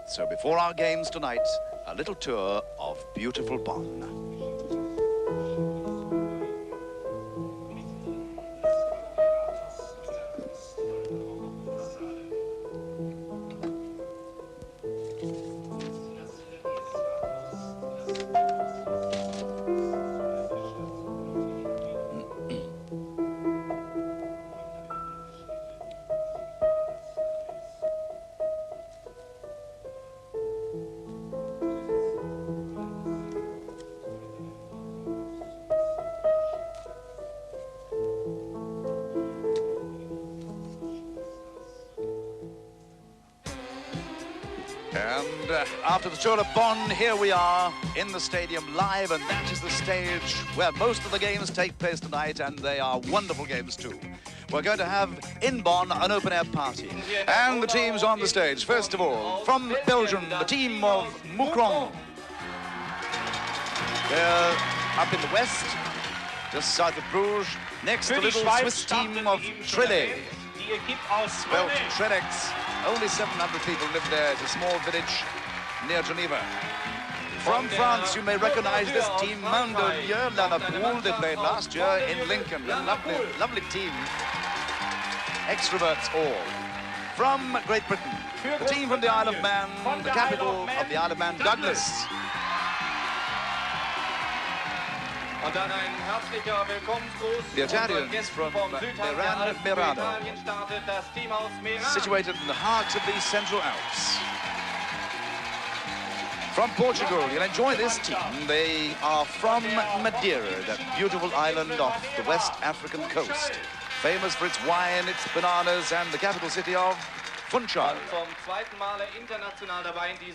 So before our games tonight, a little tour of beautiful Bonn. And after the tour of Bonn, here we are in the stadium live, and that is the stage where most of the games take place tonight, and they are wonderful games too. We're going to have, in Bonn, an open-air party. And the teams on the stage. First of all, from Belgium, the team of Mouscron. They're up in the west, just south of Bruges. Next, the little Swiss team of Trélex. Spelled Trélex. Only 700 people live there. It's a small village near Geneva. From France, you may recognize this team, Mandelieu-La-Napoule. They played last year in Lincoln. A lovely, lovely team. Extroverts all. From Great Britain, the team from the Isle of Man, the capital of the Isle of Man, Douglas. The Italians from Meran, Merano, situated in the heart of the Central Alps. From Portugal, you'll enjoy this team. They are from Madeira, that beautiful island off the West African coast, famous for its wine, its bananas, and the capital city of Funchal.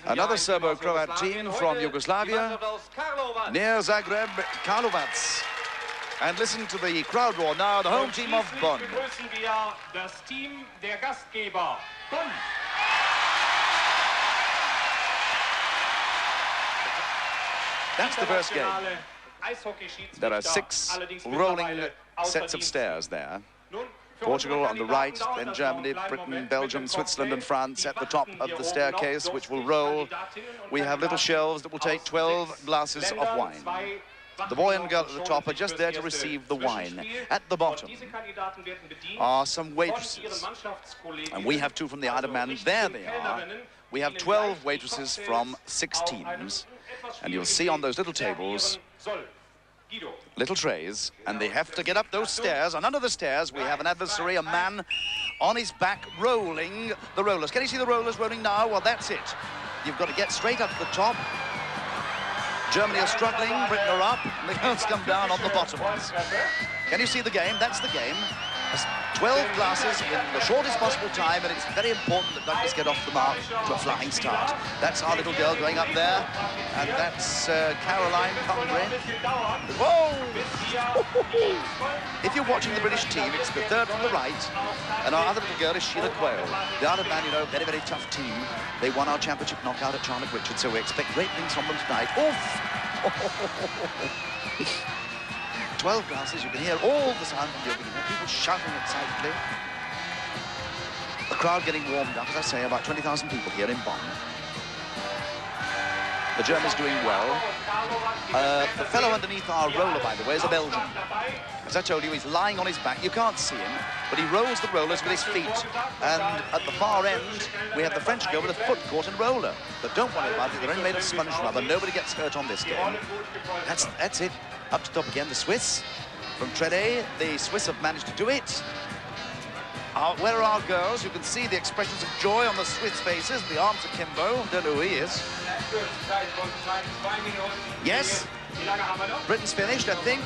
Another Serbo-Croat team from Yugoslavia, near Zagreb, Karlovac. And listen to the crowd roar now, the home team of Bonn. That's the first game. There are 6 rolling sets of stairs there. Portugal on the right, then Germany, Britain, Belgium, Switzerland and France at the top of the staircase, which will roll. We have little shelves that will take 12 glasses of wine. The boy and girl at the top are just there to receive the wine. At the bottom are some waitresses. And we have 2 from the Isle of Man. There they are. We have 12 waitresses from 6 teams. And you'll see on those little tables little trays, and they have to get up those stairs, and under the stairs we have an adversary, a man on his back rolling the rollers. Can you see the rollers rolling now? Well, that's it. You've got to get straight up to the top. Germany are struggling, Britain are up, and the girls come down on the bottom ones. Can you see the game? That's the game. 12 glasses in the shortest possible time, and it's very important that Douglas get off the mark to a flying start. That's our little girl going up there, and that's Caroline Congreve. Whoa! If you're watching the British team, it's the third from the right, and our other little girl is Sheila Quayle. The Isle of Man, you know, very, very tough team. They won our championship knockout at Charlotte Richards, so we expect great things from them tonight. Oof! 12 glasses, you can hear all the sound from the organ, people shouting excitedly. The crowd getting warmed up, as I say, about 20,000 people here in Bonn. The Germans doing well. The fellow underneath our roller, by the way, is a Belgian. As I told you, he's lying on his back. You can't see him, but he rolls the rollers with his feet. And at the far end, we have the French girl with a foot caught in roller. But don't worry about it, they're only made of sponge rubber. Nobody gets hurt on this game. That's it. Up to top again, the Swiss. From Trélex, the Swiss have managed to do it. Where are our girls? You can see the expressions of joy on the Swiss faces. The arms akimbo. Don't know who he is. Yes. Britain's finished, I think.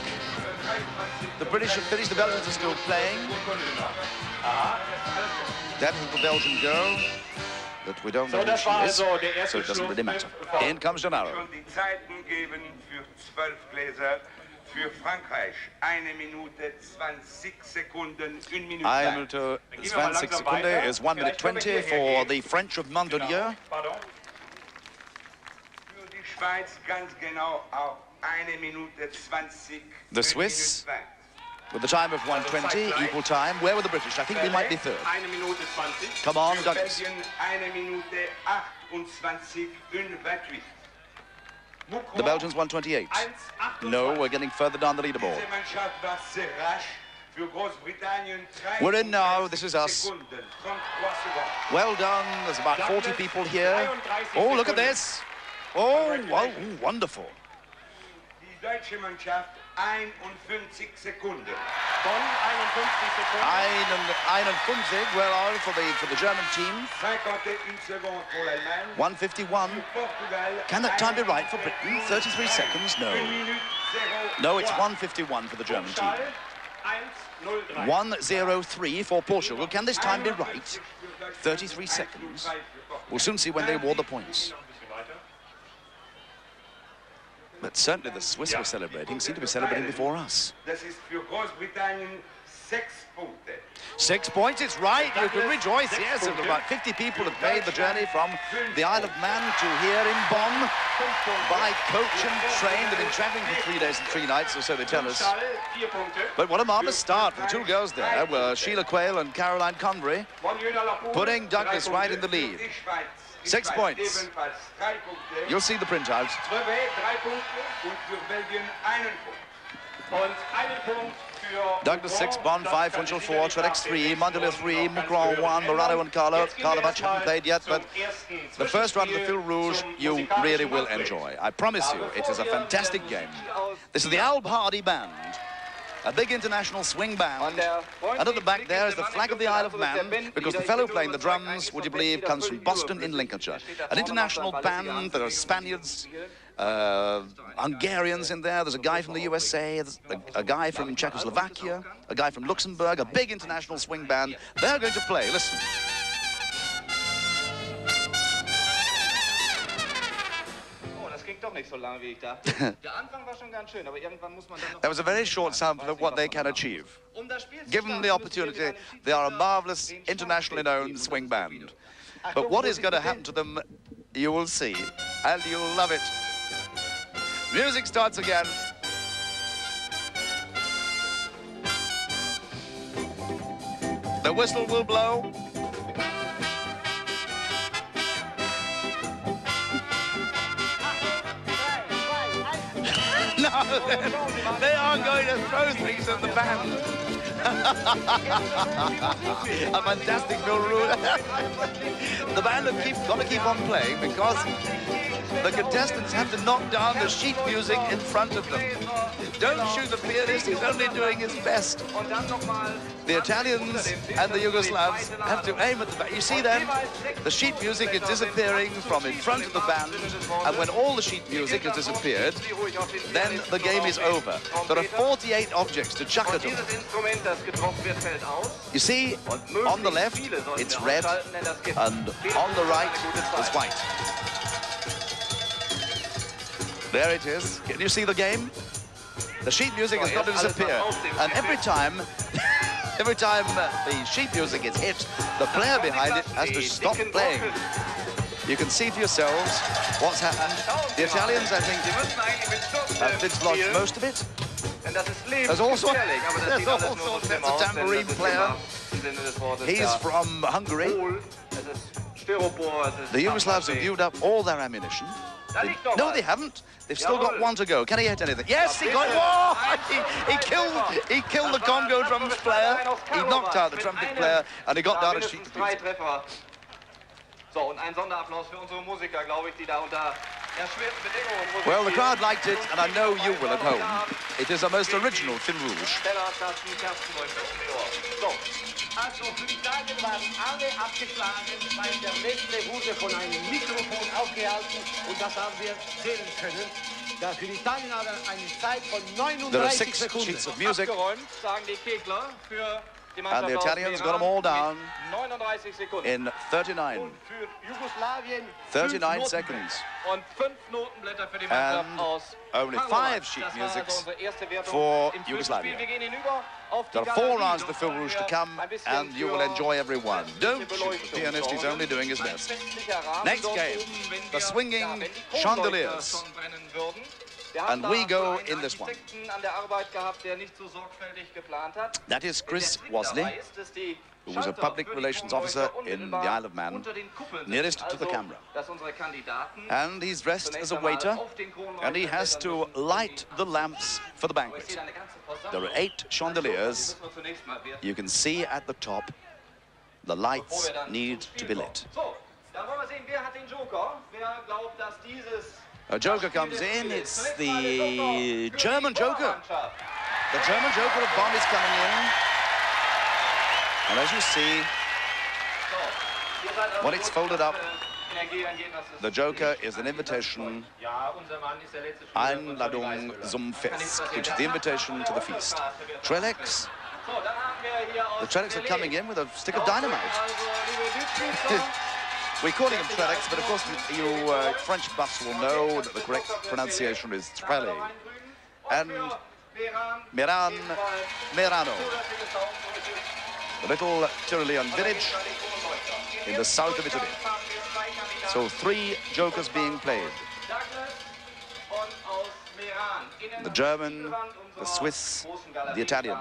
The British have finished. The Belgians are still playing. That is the Belgian girl. But we don't know who she is, so it doesn't really matter. In comes Gennaro. Für Frankreich 1 Minute 20 Sekunden, 1 Minute 20 Sekunden is 1 minute 20 for the French of Mandelieu. Für die Schweiz ganz genau auch 1 Minute 20. The Swiss with the time of 1:20, equal time. Where were the British? I think we might be third. 1 Minute 20. Come on, Douglas. 1 Minute The Belgians 128. No, we're getting further down the leaderboard. We're in now, this is us. Well done, there's about 40 people here. Oh, look at this. Oh, wow, wonderful. Die deutsche Mannschaft 51 Sekunden. Bonn 51 Sekunden. Well on for the German team. 151. Can that time be right for Britain? 33 seconds? No. No, it's 151 for the German team. 1:03 for Portugal. Can this time be right? 33 seconds. We'll soon see when they award the points. But certainly the Swiss were celebrating, seem to be celebrating before us. 6 points, it's right, you can rejoice, yes, and about 50 people have made the journey from the Isle of Man to here in Bonn by coach and train. They've been travelling for 3 days and 3 nights, or so they tell us. But what a marvellous start for the two girls there were Sheila Quayle and Caroline Convery, putting Douglas right in the lead. 6 points. You'll see the printout. Douglas 6, Bonn 5, Funchal 4, Trélex 3, Mandelieu 3, Mouscron 1, Merano and Karlovac haven't played yet, but the first round of the Fil Rouge you really will enjoy. I promise you, it is a fantastic game. This is the Alb Hardy Band. A big international swing band, and at the back there is the flag of the Isle of Man, because the fellow playing the drums, would you believe, comes from Boston in Lincolnshire. An international band, there are Spaniards, Hungarians in there, there's a guy from the USA, there's a guy from Czechoslovakia, a guy from Luxembourg, a big international swing band. They're going to play, listen. That was a very short sample of what they can achieve. Given the opportunity, they are a marvellous, internationally known swing band. But what is going to happen to them, you will see, and you'll love it. Music starts again. The whistle will blow. No, they are going to throw things at the band. A fantastic Fil Rouge. The band have got to keep on playing because the contestants have to knock down the sheet music in front of them. Don't shoot the pianist, he's only doing his best. The Italians and the Yugoslavs have to aim at the back. You see then, the sheet music is disappearing from in front of the band, and when all the sheet music has disappeared, then the game is over. There are 48 objects to chuck at them. You see, on the left, it's red, and on the right, it's white. There it is. Can you see the game? The sheet music has got to disappear. And every time the sheet music is hit, the player behind it has to stop playing. You can see for yourselves what's happened. The Italians, I think, have dislodged most of it. There's also a tambourine player. He's from Hungary. The Yugoslavs have used up all their ammunition. No, they haven't. They've still got one to go. Can he hit anything? Yes, he got. Whoa! He killed the Congo drums player. He knocked out the trumpet player, and he got down a sheet to pieces. Well, the crowd liked it, and I know you will at home. It is a most original Fil Rouge. Also für Italien waren alle abgeschlagen, weil der letzte wurde von einem Mikrofon aufgehalten und das haben wir sehen können. Da für Italien aber eine Zeit von 39 Sekunden. Sheets of music. Sagen die Kegler für die And the Italians got them all down in 39. 39 seconds. Und 5 Notenblätter für die Mannschaft aus only 5 sheet musics for Yugoslavia. There are 4 rounds of the Fil Rouge to come, and you will enjoy every one. Don't shoot the pianist, he's only doing his best. Next game, the swinging Chandeliers. And we go in this one. That is Chris Wasley, who was a public relations officer in the Isle of Man, nearest to the camera. And he's dressed as a waiter, and he has to light the lamps for the banquet. There are 8 chandeliers. You can see at the top, the lights need to be lit. A joker comes in, it's the German joker. The German joker of Bonn is coming in. And as you see, when it's folded up, the joker is an invitation, Einladung zum Fest, which is the invitation to the feast. Trélex, the Trélex are coming in with a stick of dynamite. We're calling him Trélex, but of course you French buffs will know that the correct pronunciation is Trélex. And Meran, Merano, the little Tyrolean village in the south of Italy. So 3 jokers being played. The German, the Swiss, the Italian.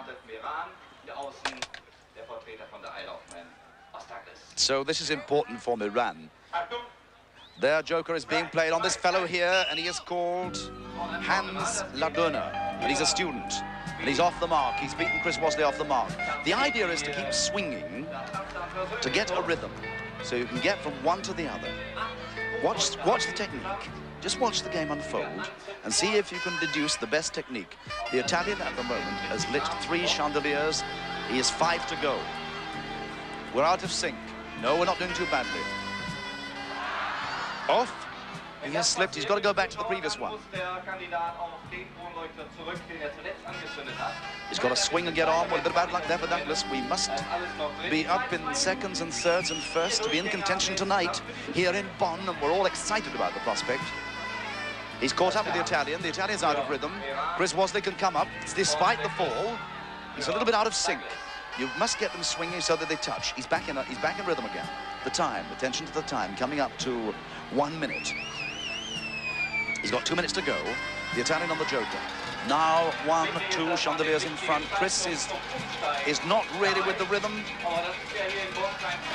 So this is important for Meran. Their joker is being played on this fellow here, and he is called Hans Ladurner, and he's a student. And he's off the mark. He's beaten Chris Wasley off the mark. The idea is to keep swinging to get a rhythm, so you can get from one to the other. Watch the technique. Just watch the game unfold and see if you can deduce the best technique. The Italian at the moment has lit 3 chandeliers. He has 5 to go. We're out of sync. No, we're not doing too badly. Off. He has slipped. He's got to go back to the previous one. He's got to swing and get on. With a bit of bad luck there for Douglas. We must be up in seconds and thirds and first to be in contention tonight here in Bonn, and we're all excited about the prospect. He's caught up with the Italian. The Italian's out of rhythm. Chris Wasley can come up. Despite the fall, he's a little bit out of sync. You must get them swinging so that they touch. He's back in rhythm again. The time, attention to the time, coming up to 1 minute. He's got 2 minutes to go. The Italian on the joker. Now 1, 2 chandeliers in front. Chris is not really with the rhythm.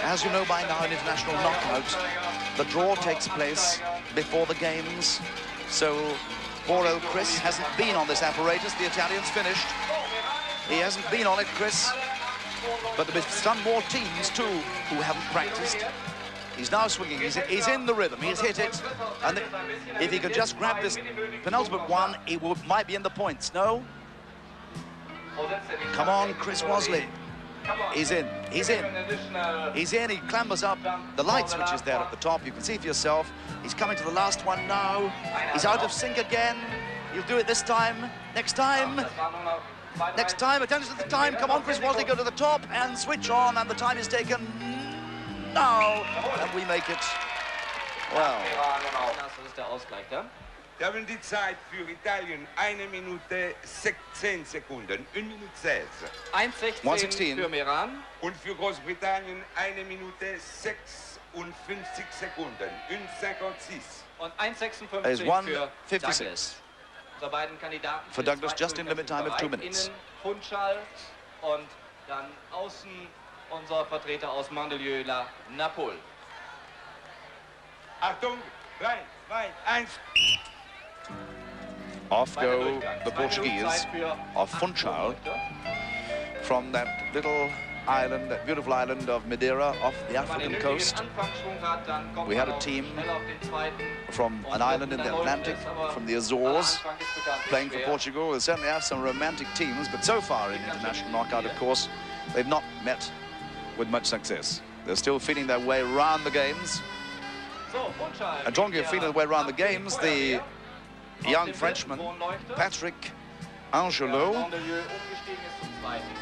As you know by now, in international knockout, the draw takes place before the games. So poor old Chris hasn't been on this apparatus. The Italian's finished. He hasn't been on it, Chris. But there'll be some more teams too who haven't practiced. He's now swinging. He's in the rhythm. He's hit it. And if he could just grab this penultimate one, he might be in the points. No? Come on, Chris Wasley. He's in. He's in. He's in. He clambers up. The light switch is there at the top. You can see for yourself. He's coming to the last one now. He's out of sync again. He'll do it this time. Next time. Next time. Attention to the time. Come on, Chris Wasley. Go to the top and switch on. And the time is taken now. And we make it. Well. Wir haben die Zeit für Italien 1 Minute 16 Sekunden. 1 Minute 16. 1:16 für Meran. Und für Großbritannien 1 Minute 56 Sekunden. 1:56. Und 1:56 Is für 1:56. Douglas. Unsere beiden Kandidaten For Douglas, just in limit time of 2 bereit. minutes. Innen Funchal und dann außen unser Vertreter aus Mandelieu-La-Napoule. Achtung, 3, 2, 1. Off go the Portuguese of Funchal from that little island, that beautiful island of Madeira off the African coast. We had a team from an island in the Atlantic, from the Azores, playing for Portugal. They certainly have some romantic teams, but so far in international knockout, of course, they've not met with much success. They're still feeling their way around the games. And talking of feeling their way around the games, the young Frenchman, Patrick Angelot,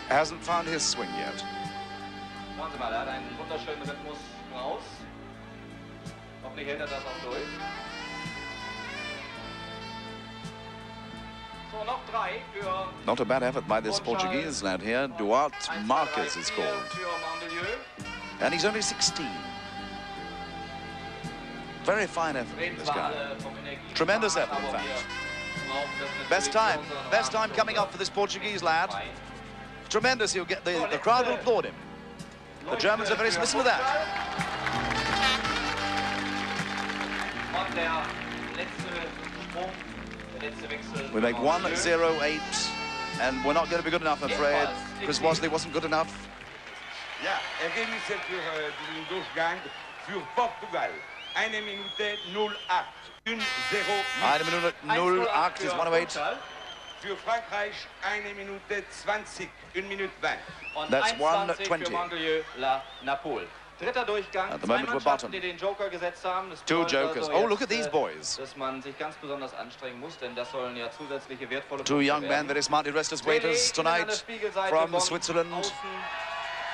hasn't found his swing yet. Schauen Sie mal, er hat einen wunderschönen Rhythmus raus. Hoffentlich hält er das auch durch. So, noch 3 für... Not a bad effort by this Portuguese lad here. Duarte Marques is called. And he's only 16. Very fine effort from this guy. Tremendous effort, in fact. Best time coming up for this Portuguese lad. Tremendous, he'll get the crowd will applaud him. The Germans are very submissive to that. We make 1:08, and we're not going to be good enough, I'm afraid. Chris Wasley wasn't good enough. Ja, Ergebnisse für diesen Durchgang für Portugal. 1 Minute 08. 1:08. 1 Minute 08 is 1:08. Für Frankreich 1 Minute 20. 1 Minute 20. Und That's 1:20 1:20. für Mandelieu-La-Napoule. Dritter Durchgang, At the zwei moment we're Mannschaften, bottom. die den Joker gesetzt haben. Das Two bedeutet jokers. also Oh, look at jetzt, these boys. dass man sich ganz besonders anstrengen muss, denn das sollen ja zusätzliche wertvolle Two Punkte young men werden. very smartly dressed as waiters Trélex an der tonight Spiegelseite, from Bonn Switzerland. außen.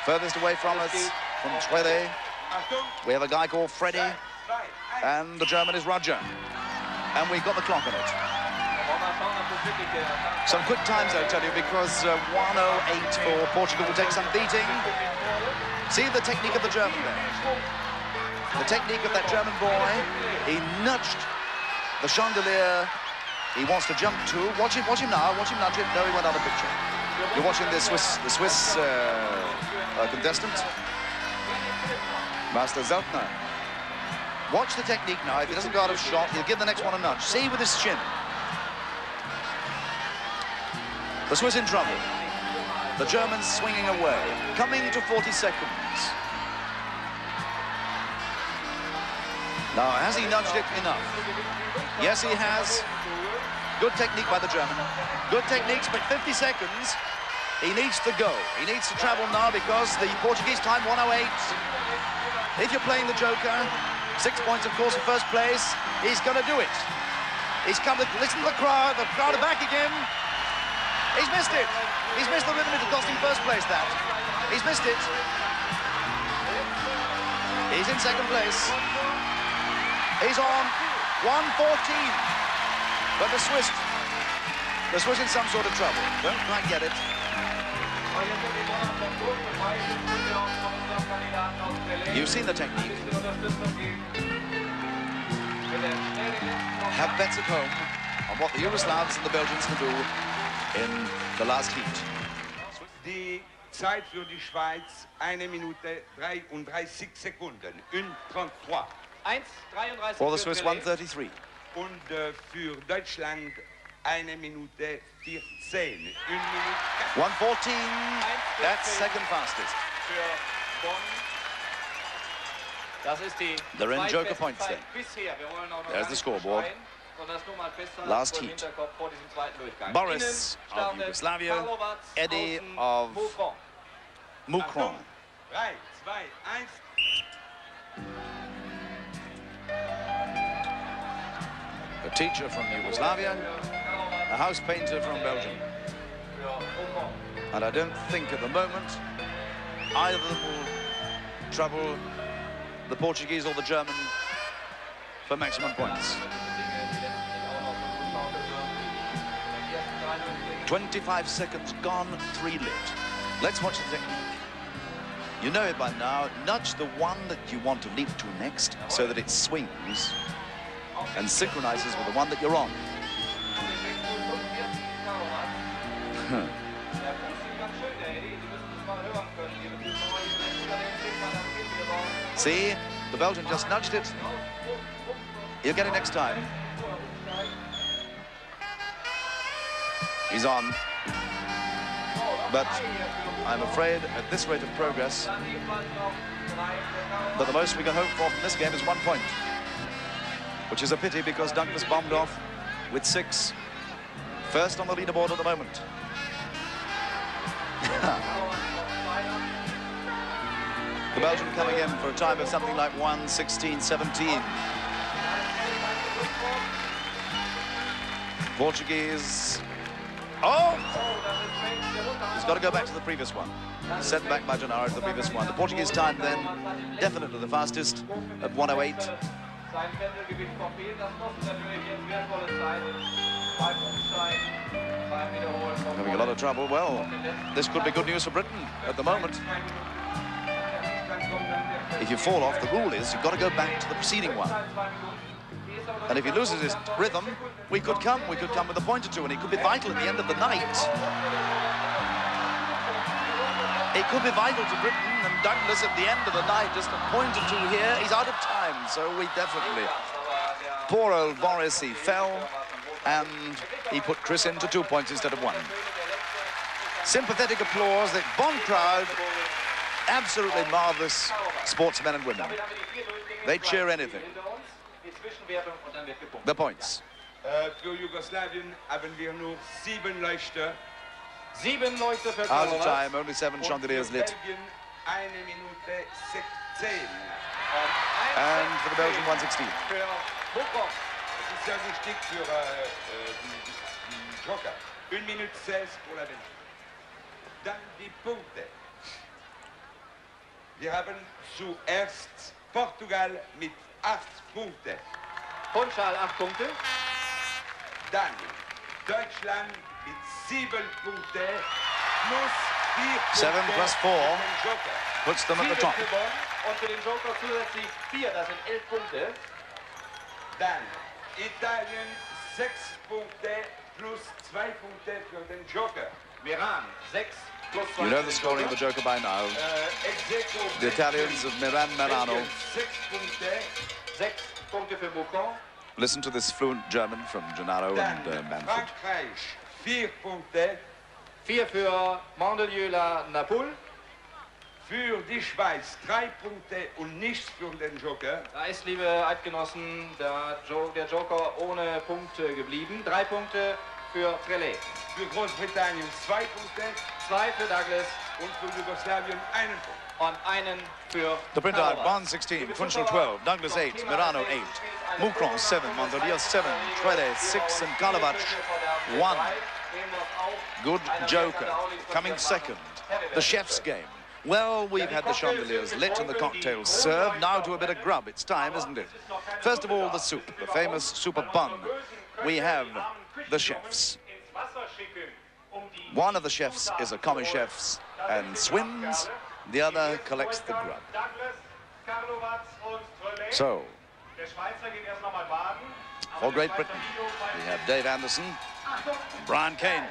Furthest away from us, from Trélex, Achtung. we have a guy called Freddie, 2, 1. and the German is Roger. And we've got the clock on it. Some quick times, I'll tell you, because 1:08 for Portugal will take some beating. See the technique of the German there. The technique of that German boy. He nudged the chandelier. He wants to jump to. Watch him now. Watch him nudge it. No, he went out of the picture. You're watching the Swiss contestant, Master Zeltner. Watch the technique now. If he doesn't go out of shot, he'll give the next one a nudge. See with his chin. The Swiss in trouble. The Germans swinging away. Coming to 40 seconds. Now, has he nudged it enough? Yes, he has. Good technique by the German. Good techniques, but 50 seconds. He needs to go. He needs to travel now because the Portuguese time 1:08. If you're playing the Joker, 6 points, of course, for first place. He's going to do it. He's come to listen to the crowd. The crowd are back again. He's missed it. He's missed the rhythm. It'll cost him first place, that. He's missed it. He's in second place. He's on 1:14. But the Swiss in some sort of trouble. Don't quite get it. You've seen the technique. Have bets at home on what the Yugoslavs and the Belgians can do in the last heat. Die Zeit für die Schweiz 1 Minute 33 Sekunden. 1:33. 1:33 For the für Swiss, Trélex. 1:33. Und für Deutschland 1 Minute 14. 1 Minute 1:14. That's second fastest. Für Bonn. Das ist die They're in Joker zweitbeste points Zeit then. bisher. Wir wollen auch noch There's gar the nicht scoreboard. schreien, sondern das nur mal festhalten Last vor dem heat. Hinterkopf vor diesem zweiten Durchgang. Boris Innen of startet Yugoslavia, Karlovac, Eddie außen of Mouscron. Mouscron. 3, 2, 1. A teacher from Yugoslavia, a house painter from Belgium. And I don't think at the moment either of them will trouble the Portuguese or the German for maximum points. 25 seconds gone, 3 lit. Let's watch the technique. You know it by now. Nudge the one that you want to leap to next so that it swings and synchronizes with the one that you're on. See, the Belgian just nudged it. He'll get it next time. He's on. But I'm afraid at this rate of progress that the most we can hope for from this game is 1 point. Which is a pity because Douglas bombed off with 6. First on the leaderboard at the moment. The Belgian coming in for a time of something like 1:16.17. Portuguese. Oh! He's got to go back to the previous one. Sent back by Gennaro to the previous one. The Portuguese time then, definitely the fastest, at 1:08. Having a lot of trouble. Well, this could be good news for Britain at the moment. If you fall off, the rule is you've got to go back to the preceding one. And if he loses his rhythm, we could come with a point or two, and it could be vital at the end of the night. It could be vital to Britain, and Douglas at the end of the night, just a point or two here. He's out of time, so we definitely... Poor old Boris, he fell, and he put Chris into 2 points instead of 1. Sympathetic applause. The Bonn crowd, absolutely marvellous sportsmen and women. They cheer anything. The points. Für Jugoslawien haben wir nur 7 Leuchter. 7 Leuchter für Out of Karlovac. time, only 7 chandeliers lit. Belgien 1 Minute 16. And for the Belgian, 1:16. Für Mouscron. Das ist sehr wichtig für die Joker. 1 Minute 16 pour la Belgique. Dann die Punkte. Wir haben zuerst Portugal mit 8 Punkten. Funchal 8 Punkte. Dann Deutschland mit 7 Punkten plus 4 7 Punkte plus 4 für den Joker. puts them at the top. Für Bonn und für den Joker zusätzlich 4, das sind 11 Punkte. Dann Italien 6 Punkte plus 2 Punkte für den Joker. Meran 6 plus 2. You know the scoring of the Joker by now. The Italians of Merano. 6 Punkte. 6 Punkte für Mouscron. Listen to this fluent German from Gennaro Dann and Manfred. Frankreich 4 Punkte. 4 für Mandelieu-La-Napoule. Für die Schweiz 3 Punkte und nichts für den Joker. Da ist, liebe Eidgenossen, der Joker ohne Punkte geblieben. 3 Punkte für Trélex. Für Großbritannien 2 Punkte. 2 für Douglas Und für Jugoslawien 1 Punkt. und einen für The printout, Karlovac. Bonn 16, Funchal 12, Douglas 8, Merano 8, Mouscron 7, Mandelieu 7, Trélex 6, and Karlovac 1. Good Joker, coming second. The chef's game. Well, we've had the chandeliers lit and the cocktails served. Now to a bit of grub. It's time, isn't it? First of all, the soup, the famous soup of Bonn. We have the chefs. One of the chefs is a commie chef and swims. The other collects the grub. So, for Great Britain, we have Dave Anderson, Brian Kane.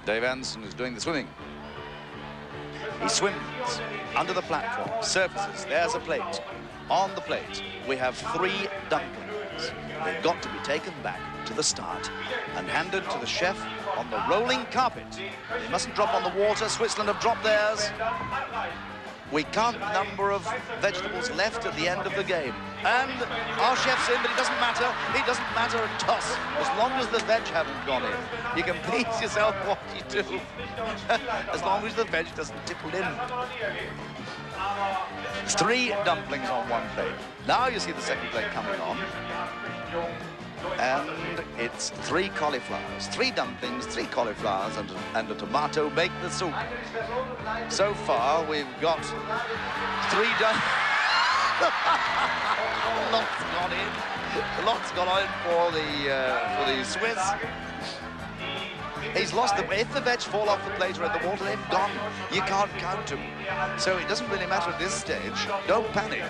Dave Anderson is doing the swimming. He swims under the platform, surfaces, there's a plate. On the plate, we have 3 dumplings. They've got to be taken back to the start and handed to the chef on the rolling carpet. They mustn't drop on the water. Switzerland have dropped theirs. We count the number of vegetables left at the end of the game. And our chef's in, but it doesn't matter. It doesn't matter a toss, as long as the veg haven't gone in. You can please yourself what you do, as long as the veg doesn't tipple in. 3 dumplings on 1 plate. Now you see the second plate coming on. And it's 3 cauliflowers, 3 dumplings, 3 cauliflowers, and a tomato make the soup. So far, we've got 3 dumplings. Lots gone in. Lots gone in for the Swiss. He's lost them. If the veg fall off the plate or in the water, they've gone. You can't count them. So it doesn't really matter at this stage. Don't panic.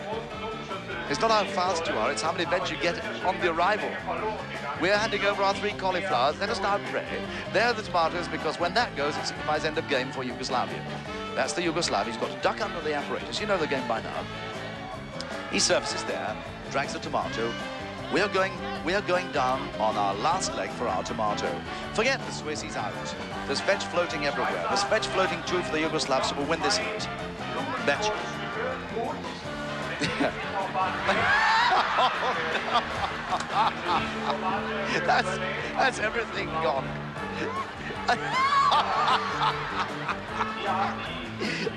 It's not how fast you are, it's how many veg you get on the arrival. We're handing over our 3 cauliflowers. Let us now pray. They're the tomatoes, because when that goes, it signifies end of game for Yugoslavia. That's the Yugoslav. He's got to duck under the apparatus. You know the game by now. He surfaces there, drags the tomato. We are going down on our last leg for our tomato. Forget the Swiss, he's out. There's veg floating everywhere. There's veg floating too for the Yugoslavs who will win this heat. Bet you. That's everything gone.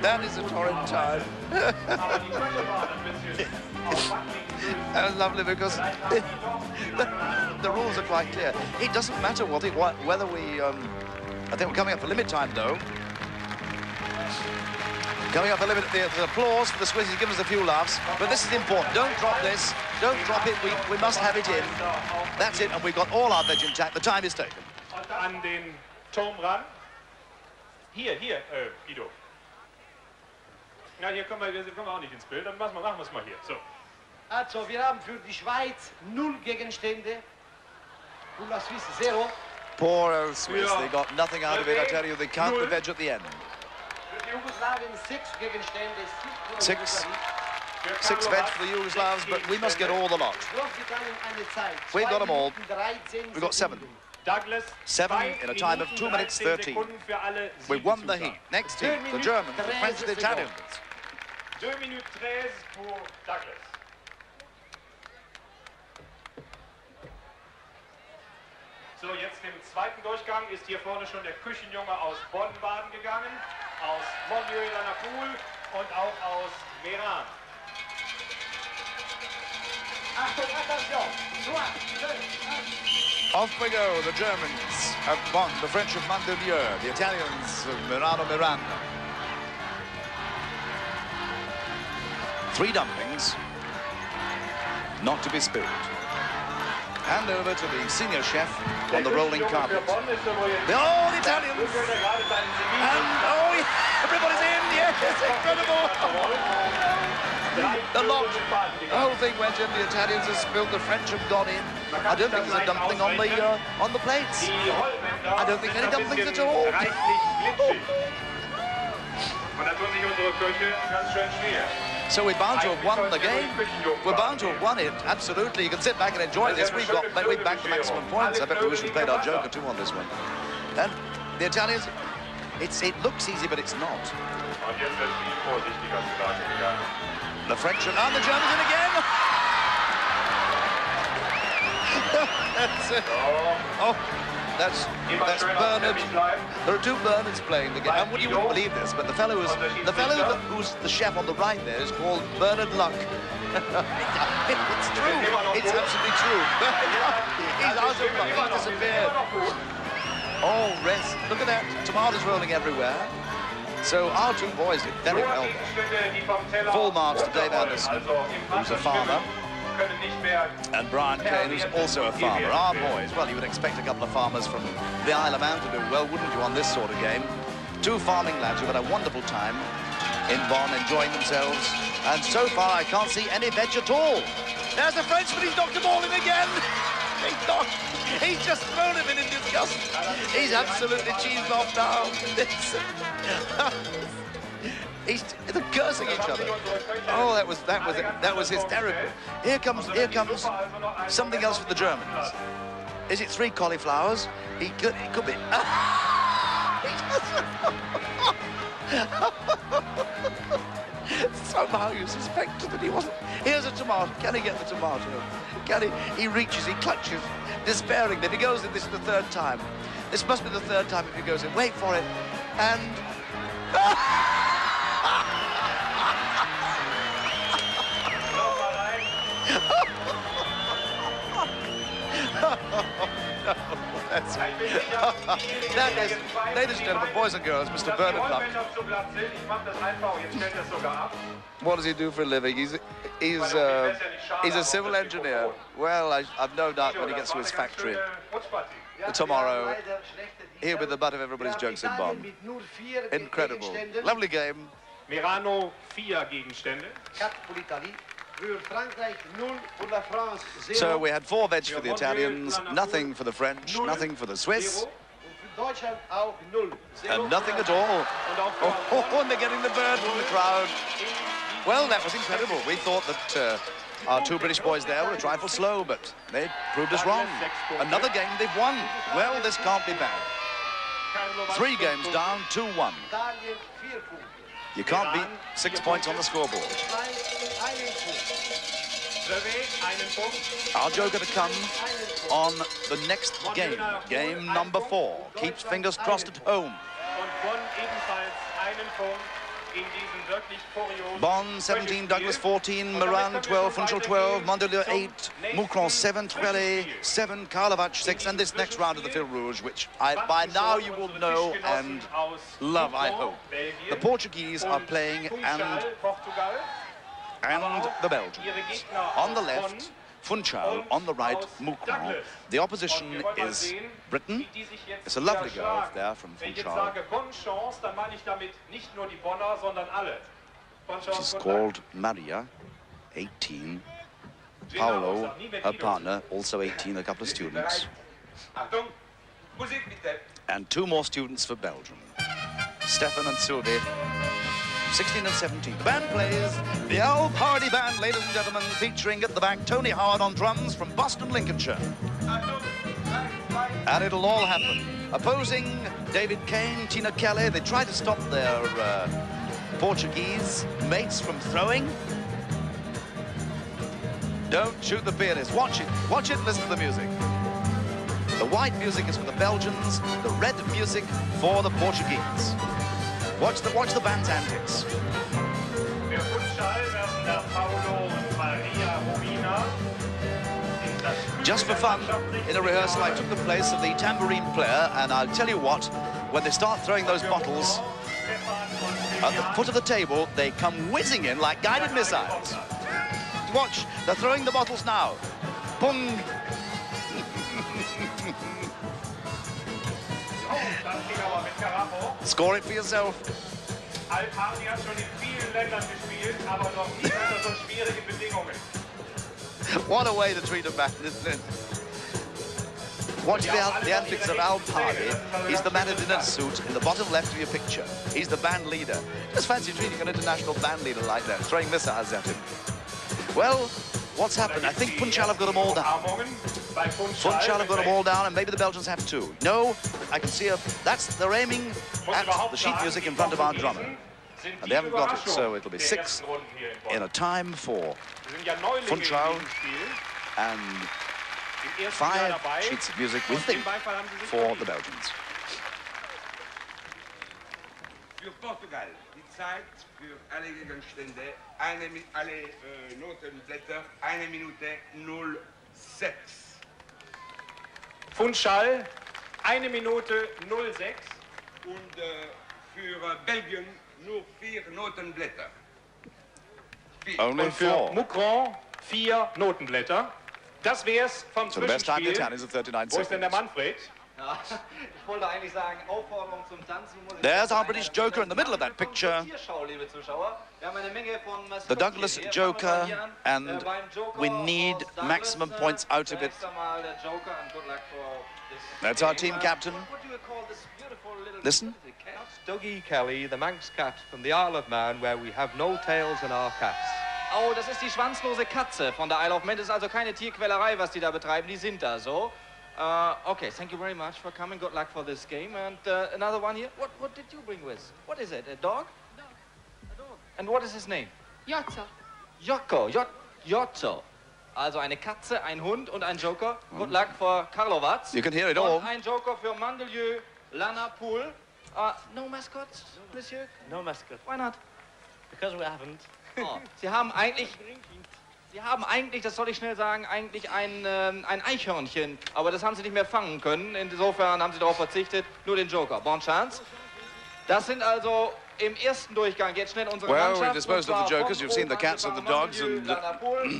That is a torrid time. That was lovely, because the rules are quite clear. It doesn't matter whether we. I think we're coming up for limit time, though. Coming up for limit. The applause for the Swiss has given us a few laughs, but this is important. Don't drop this. Don't drop it. We must have it in. That's it, and we've got all our veg intact. The time is taken. An den Turm ran. Hier, Guido. Na, hier kommen wir auch nicht ins Bild. Dann machen wir es mal hier. So. Also, wir haben für die Schweiz 0 Gegenstände. Pour la Suisse 0. Poor old Swiss, they got nothing out of it, I tell you. They count the veg at the end. Für die Jugoslawien 6 Gegenstände. 6 veg for the Yugoslavs, but we must get all the lot. Großbritannien eine Zeit. We've got them all. 2 Minuten 13 We've got 7. Douglas, 7 in a time of 2 minutes 13. We won the heat. Next heat, the Germans, the French, the Italians. 2 minutes 13 pour Douglas. So, jetzt im zweiten Durchgang ist hier vorne schon der Küchenjunge aus Bonn baden gegangen, aus Mandelieu-La-Napoule und auch aus Meran. Achtung, Attention! 3, 2, 1. Off we go, the Germans of Bonn, the French of Mandelieu, the Italians of Merano, Meran. 3 dumplings, not to be spilled. Hand over to the senior chef on the rolling carpet. Oh, the Italians! And, oh, everybody's in, yes, incredible! The lot, the whole thing went in, the Italians have spilled, the French have gone in. I don't think there's a dumpling on the plates. I don't think any dumplings at all. So we're bound to have won the game. We're bound to have won it, absolutely. You can sit back and enjoy this. We've backed the maximum points. I bet we should have played our joker too on this one. And the Italians, it looks easy, but it's not. The French and the Germans in again. That's it. Oh, that's Bernard. There are 2 Bernards playing the game. And you wouldn't believe this, but the fellow who's the chef on the right there is called Bernard Luck. It's true. It's absolutely true. He's out of luck. He's disappeared. Oh, rest. Look at that. Tomatoes rolling everywhere. So our 2 boys did very well there. Full marks to Dave Anderson, who's a farmer, and Brian Kane, who's also a farmer. Our boys, well, you would expect a couple of farmers from the Isle of Man to do well, wouldn't you, on this sort of game? 2 farming lads who've had a wonderful time in Bonn, enjoying themselves. And so far, I can't see any veg at all. There's the Frenchman, he's knocked them all in again. He's just thrown him in disgust. He's absolutely cheesed off now. They're cursing each other. Oh, that was hysterical. Here comes something else for the Germans. Is it 3 cauliflowers? It could be. Somehow you suspected that he wasn't. Here's a tomato. Can he get the tomato? Can he? He reaches, he clutches, despairing. Then he goes in. This is the 3rd time. This must be the 3rd time if he goes in. Wait for it. And. That is, ladies and gentlemen, boys and girls, Mr. Bernard Luck. What does he do for a living? He's a civil engineer. Well, I've no doubt when he gets to his factory tomorrow, he'll be the butt of everybody's jokes in Bonn. Incredible. Lovely game. Merano 4 Gegenstände. So we had 4 veg for the Italians, nothing for the French, nothing for the Swiss, and nothing at all. Oh, and they're getting the bird from the crowd. Well, that was incredible. We thought that our 2 British boys there were a trifle slow, but they proved us wrong. Another game they've won. Well, this can't be bad. 3 games down, 2-1. You can't beat 6 points on the scoreboard. Our joker to come on the next game, game number 4. Keeps fingers crossed at home. Bonn 17, Douglas 14, Meran 12, Funchal 12, Mandelieu 8, Mouscron 7, Trélex 7, Karlovac 6, and this next round of the Fil Rouge, which by now you will know and love, I hope. The Portuguese are playing and the Belgians. On the left, Funchal, on the right, Mouscron. The opposition is Britain. It's a lovely girl there from Funchal. She's called Maria, 18, Paolo, her partner, also 18, a couple of students. Achtung, Musik bitte. And two more students for Belgium. Stefan and Sylvie, 16 and 17. The band plays the Old Party Band, ladies and gentlemen, featuring at the back Tony Howard on drums from Boston, Lincolnshire. And it'll all happen. Opposing David Kane, Tina Kelly, they try to stop their Portuguese mates from throwing. Don't shoot the pianist. Watch it, listen to the music. The white music is for the Belgians, the red music for the Portuguese. Watch the band's antics. Für Funchal werden da Paolo und Maria Romina. Just for fun, in a rehearsal, I took the place of the tambourine player, and I'll tell you what, when they start throwing those bottles at the foot of the table, they come whizzing in like guided missiles. Watch, they're throwing the bottles now. Pung! Score it for yourself. Al-Party hat schon in vielen Ländern gespielt, aber noch nie unter so schwierigen Bedingungen. What a way to treat a band, isn't it? Watch the antics of Al Party. He's the man in a suit in the bottom left of your picture. He's the band leader. Just fancy treating an international band leader like that, throwing missiles at him. Well, what's happened? I think Funchal have got them all down. Funchal have got them all down, and maybe the Belgians have too. No, I can see they're aiming at the sheet music in front of our drummer. And they haven't got it, so it'll be 6 in a time for Funchal and 5 sheets of music, we think, for the Belgians. Für Portugal, die Zeit für alle Gegenstände, alle Notenblätter, 1 Minute 06. Funchal, 1 Minute 06. Und für Belgien nur 4 Notenblätter. Only Und für Mouscron 4 Notenblätter. Das wär's vom So the best time in Zwischenspiel. town is at 39 Wo ist denn der seconds. Manfred? Ja, ich wollte eigentlich sagen, Aufforderung zum Tanzen. Muss ich There's sagen, our British Joker in the middle of that picture. Liebe Zuschauer. Wir haben eine Menge von The Douglas Joker, and beim Joker we need aus Douglas, maximum points out of it. zunächst einmal der Joker, and good luck for this That's our game. team captain. What do you call this beautiful little Listen. cat? Dougie Kelly, the Manx cat from the Isle of Man, where we have no tails in our cats. Oh, das ist die schwanzlose Katze von der Isle of Man. Das ist also keine Tierquälerei, was die da betreiben. Die sind da so. Okay, thank you very much for coming. Good luck for this game. And another one here. What did you bring with? What is it? A dog? A dog. And what is his name? Jotzo. Jocko. Jotzo. Also eine Katze, ein Hund und ein Joker. Good luck for Karlovac. You can hear it all. Und ein Joker für Mandelieu-La-Napoule. No mascots, Monsieur? No mascot, Why not? because we haven't. Oh, Sie haben eigentlich, das soll ich schnell sagen, eigentlich ein Eichhörnchen. Aber das haben Sie nicht mehr fangen können. Insofern haben Sie darauf verzichtet. Nur den Joker. Bonne chance. Das sind also im ersten Durchgang jetzt schnell unsere Well, Mannschaft. we've disposed of the jokers. You've seen the cats and the dogs and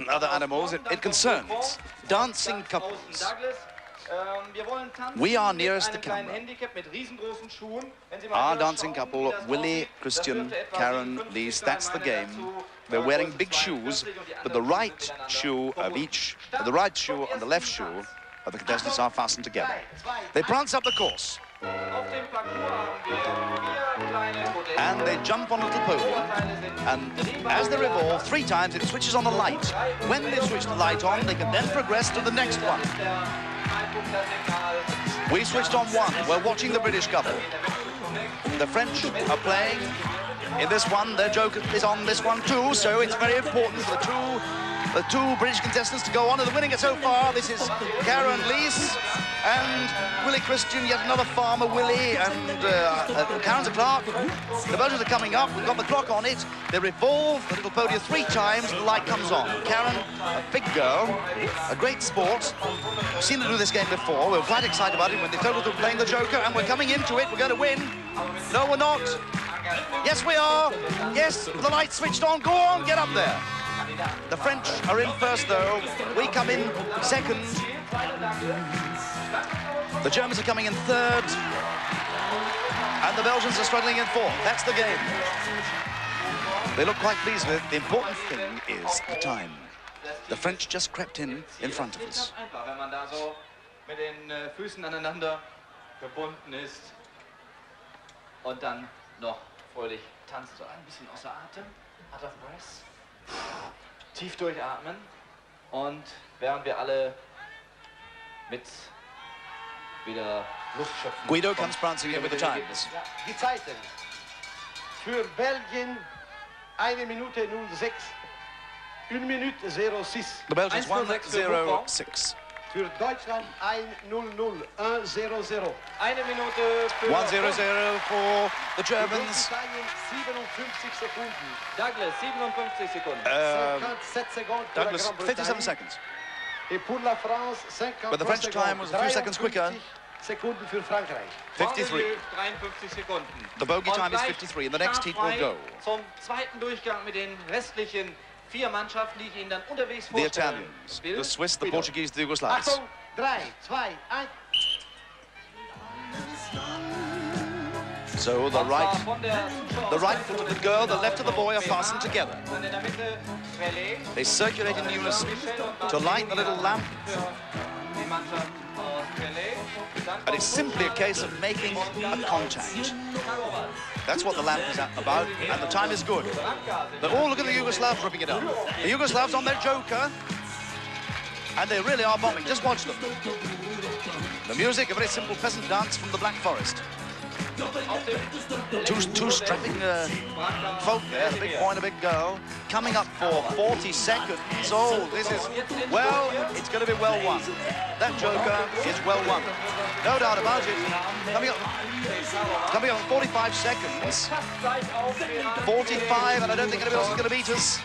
other animals. It concerns dancing couples. We are nearest the camera. Our dancing couple, Willie, Christian, Karen, Lise, that's the game. They're wearing big shoes, but the right shoe of each, the right shoe and the left shoe of the contestants are fastened together. They prance up the course. And they jump on a little podium, and as they revolve 3 times, it switches on the light. When they switch the light on, they can then progress to the next one. We switched on one. We're watching the British couple. The French are playing in this one. Their joker is on this one too, so it's very important for the two British contestants to go on to the winning it so far. This is Karen Lise and Willie Christian, yet another farmer, Willie, and Karen's a clerk. The Belgians are coming up. We've got the clock on it. They revolve the little podium 3 times, and the light comes on. Karen, a big girl, a great sport. We've seen her do this game before. We were quite excited about it when they told us we were playing the Joker, and we're coming into it. We're going to win. No, we're not. Yes, we are. Yes, the light's switched on. Go on, get up there. The French are in first, though. We come in second. The Germans are coming in third. And the Belgians are struggling in fourth. That's the game. They look quite pleased with it. The important thing is the time. The French just crept in front of us. Einfach, wenn man da so mit den Füßen aneinander gebunden ist und dann noch fröhlich tanzt, so ein bisschen außer Atem, out of breath, tief durchatmen und während wir alle mit wieder Luft schöpfen. Guido comes prancing in with the times. Die Zeiten. Für Belgien 1 Minute 06. 1 Minute 06. The Belgians 1:06 für 1:06. Für Deutschland 1:00. 1:00. 1 Minute für 1:00 for the Für Germans. Großbritannien 57 Sekunden. Douglas, 57 Sekunden. 57 secondes pour la Douglas, 57 Grande-Bretagne. seconds. Et pour la France, 53 But the French time was a few seconds quicker. 53 Sekunden für Frankreich. 53. Mandelieu, 53 Sekunden. The bogey Und time is gleich 53 and the next heat will startfrei go. Zum zweiten Durchgang mit den restlichen 4 Mannschaften, die ich Ihnen dann unterwegs The vorstellen Italians, will. the Swiss, the Guido. Portuguese, the Yugoslavs. Achtung, 3, 2, 1. So the Und zwar right, von der the right foot of the girl, the left of the boy are fastened together. Und in der Mitte Trélex. They circulate in unison to light the little lamp, Für die Mannschaft aus Trélex. Dann and it's simply a case of making a contact. Karlovac. That's what the lamp is about, and the time is good. But oh, look at the Yugoslavs ripping it up. The Yugoslavs on their joker, and they really are bombing. Just watch them. The music, a very simple peasant dance from the Black Forest. Two strapping folk there, a big boy and a big girl, coming up for 40 seconds. Oh, this is, well, it's going to be well won. That joker is well won. No doubt about it. Coming up 45 seconds. 45, and I don't think anybody else is going to beat us.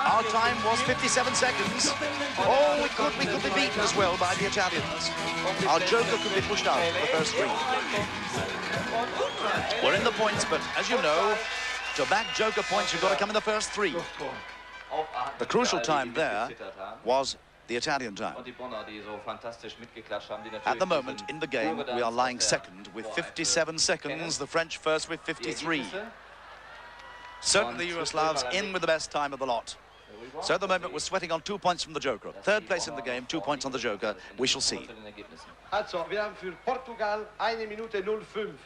Our time was 57 seconds. Oh, we could be beaten as well by the Italians. Our joker could be pushed out for the first 3. We're in the points, but as you know, to back joker points, you've got to come in the first 3. The crucial time there was the Italian time. Und die Bonner, die so fantastisch mitgeklatscht haben, die natürlich At the moment in the game, we are lying second with 57 seconds, the French first with 53. Certainly the Yugoslavs in with the best time of the lot. So at the moment we're sweating on 2 points from the joker. Third place in the game, 2 points on the joker. We shall see. Also, wir haben für Portugal 1 Minute 05.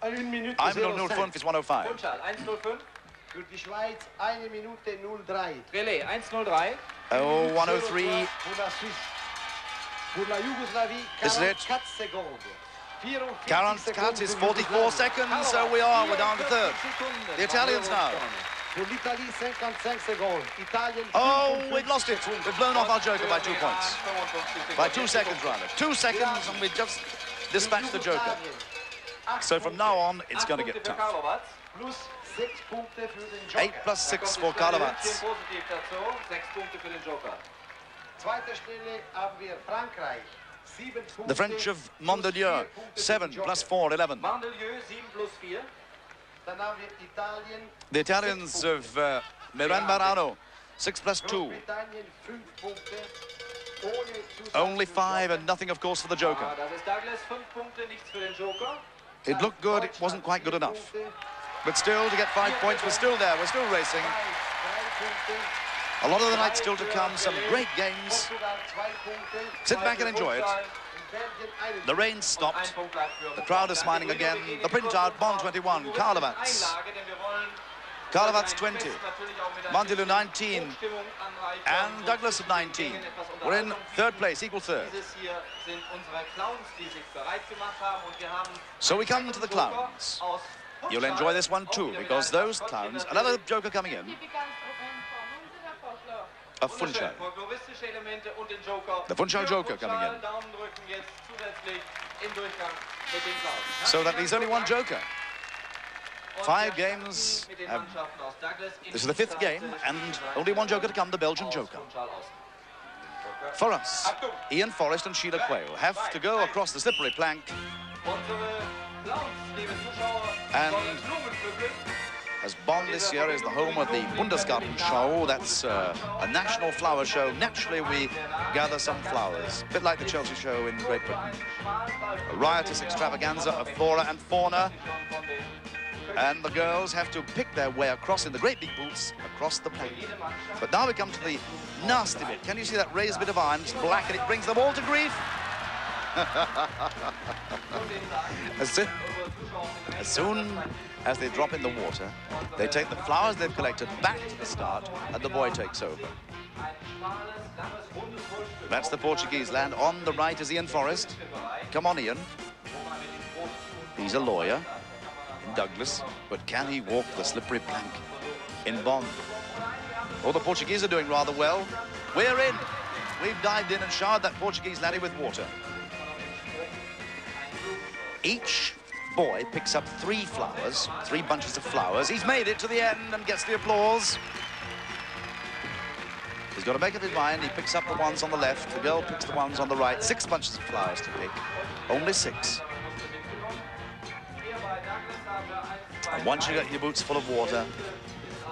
1 Minute I'm 05. 005 is 105. Funchal, 1:05. Für die Schweiz 1 Minute 03. Trélex, 1:03. Oh, 103. Pour la Suisse. Pour la Yougoslavie, This is it. 44 secondes. 44 cuts is 44 seconds, so we're down to third. The Italians now. Pour l'Italie, 55 secondes. Italien, Oh, 55 we've lost it. We've blown off our joker by 2 points. By 2 seconds, rather. 2 seconds, and we just dispatched the joker. So from now on, it's going to get tough. Plus 6 Punkte für den Joker. 8 plus 6 for Karlovac. Positiv dazu, 6 Punkte für den Joker. Zweite Stelle haben wir Frankreich. 7 Punkte. The French of Mandelieu, 7 plus 4, 11. Mandelieu, 7 plus 4. Dann haben wir Italien. The Italians of Meran, Merano, 6 plus 2. Großbritannien 5 Punkte. Ohne Zusatz- Only 5 and nothing, of course, for the joker. Das ist Douglas, 5 Punkte, nichts für den Joker. It looked good, it wasn't quite good enough. But still, to get 5 points, we're still there, we're still racing. A lot of the night still to come, some great games. Sit back and enjoy it. The rain stopped. The crowd is smiling again. The printout, Bonn 21, Karlovac. Karlovac 20, Mandelieu 19, and Douglas at 19. We're in third place, equal third. So we come to the clowns. You'll enjoy this one too, because those clowns, another joker coming in, a Funchal. The Funchal joker coming in. So that leaves only one joker. 5 games. This is the 5th game, and only one joker to come, the Belgian joker. For us, Ian Forrest and Sheila Quayle have to go across the slippery plank, and as Bonn this year is the home of the Bundesgarten show, that's a national flower show. Naturally, we gather some flowers, a bit like the Chelsea show in Great Britain. A riotous extravaganza of flora and fauna. And the girls have to pick their way across in the great big boots, across the plank. But now we come to the nasty bit. Can you see that raised bit of iron? It's black and it brings them all to grief. As soon as they drop in the water, they take the flowers they've collected back to the start, and the boy takes over. That's the Portuguese land. On the right is Ian Forrest. Come on, Ian. He's a lawyer in Douglas, but can he walk the slippery plank in Bonn? Oh, the Portuguese are doing rather well. We're in. We've dived in and showered that Portuguese laddie with water. Each boy picks up 3 flowers, 3 bunches of flowers. He's made it to the end and gets the applause. He's got to make up his mind. He picks up the ones on the left. The girl picks the ones on the right. 6 bunches of flowers to pick. Only 6. And once you get your boots full of water,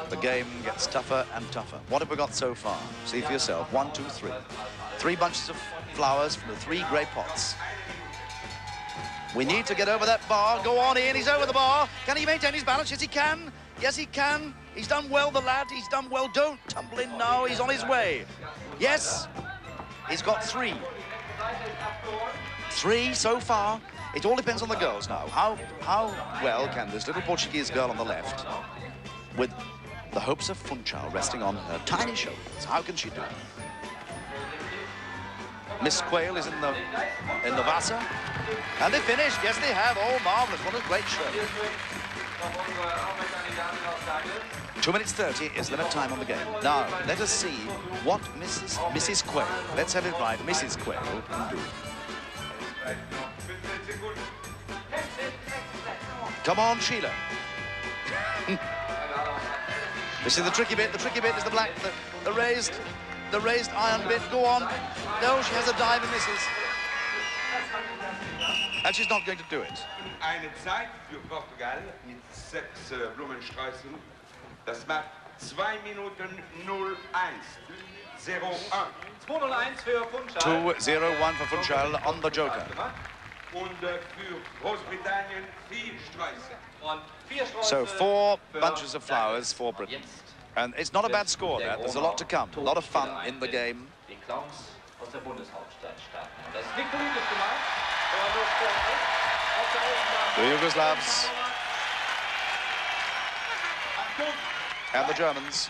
the game gets tougher and tougher. What have we got so far? See for yourself. 1, 2, 3. 3 bunches of flowers from the 3 grey pots. We need to get over that bar. Go on, Ian. He's over the bar. Can he maintain his balance? Yes, he can. Yes, he can. He's done well, the lad. He's done well. Don't tumble in now. He's on his way. Yes. He's got 3. 3 so far. It all depends on the girls now. How well can this little Portuguese girl on the left, with the hopes of Funchal resting on her tiny shoulders, how can she do it? Miss Quayle is in the Vasa. And they finished. Yes, they have. Oh, marvellous. What a great show. 2 minutes 30 is limit time on the game. Now, let us see what Mrs. Quayle, let's have it right, Mrs. Quayle can do. Come on, Sheila. This is the tricky bit. The tricky bit is the black, the raised iron bit. Go on. No, she has a dive and misses. And she's not going to do it. Eine Zeit für Portugal mit 6 Blumensträußen. Das macht 2 Minuten 01. 0-1. 2:01 für Funchal. 2-0-1 for Funchal on the joker. Und für Großbritannien 4 Sträuße. So 4 bunches of flowers for Britain. And it's not a bad score, that. There's a lot to come. A lot of fun in the game. The Yugoslavs and the Germans.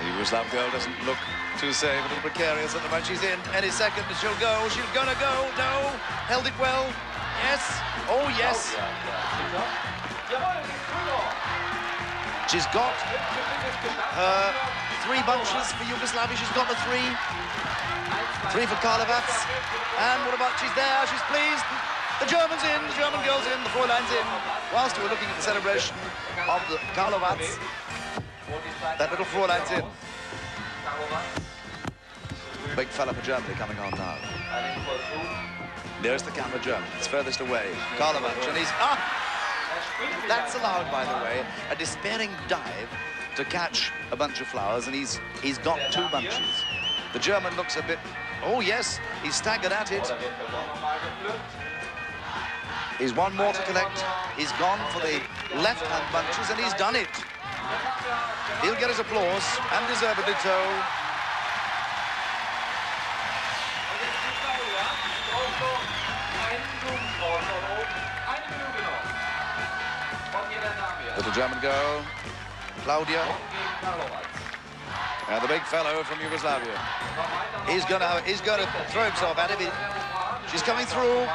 The Yugoslav girl doesn't look too safe, a little precarious at the moment. She's in any second, she'll go. She's gonna go. No, held it well. Yes. Oh yes. She's got her 3 bunches for Yugoslavia. She's got the 3. 3 for Karlovac. And what about, she's there, she's pleased. The German's in, the German girl's in, the Fräulein's in. Whilst we're looking at the celebration of the Karlovac, that little Fräulein's in. Big fella for Germany coming on now. There's the camera, German. It's furthest away. Karlovac, and he's... That's allowed, by the way, a despairing dive to catch a bunch of flowers, and he's got 2 bunches. The German looks a bit... Oh, yes, he's staggered at it. He's 1 more to collect. He's gone for the left-hand bunches, and he's done it. He'll get his applause, and deservedly so. Little German girl, Claudia, and the big fellow from Yugoslavia. He's gonna throw himself at it. She's coming through.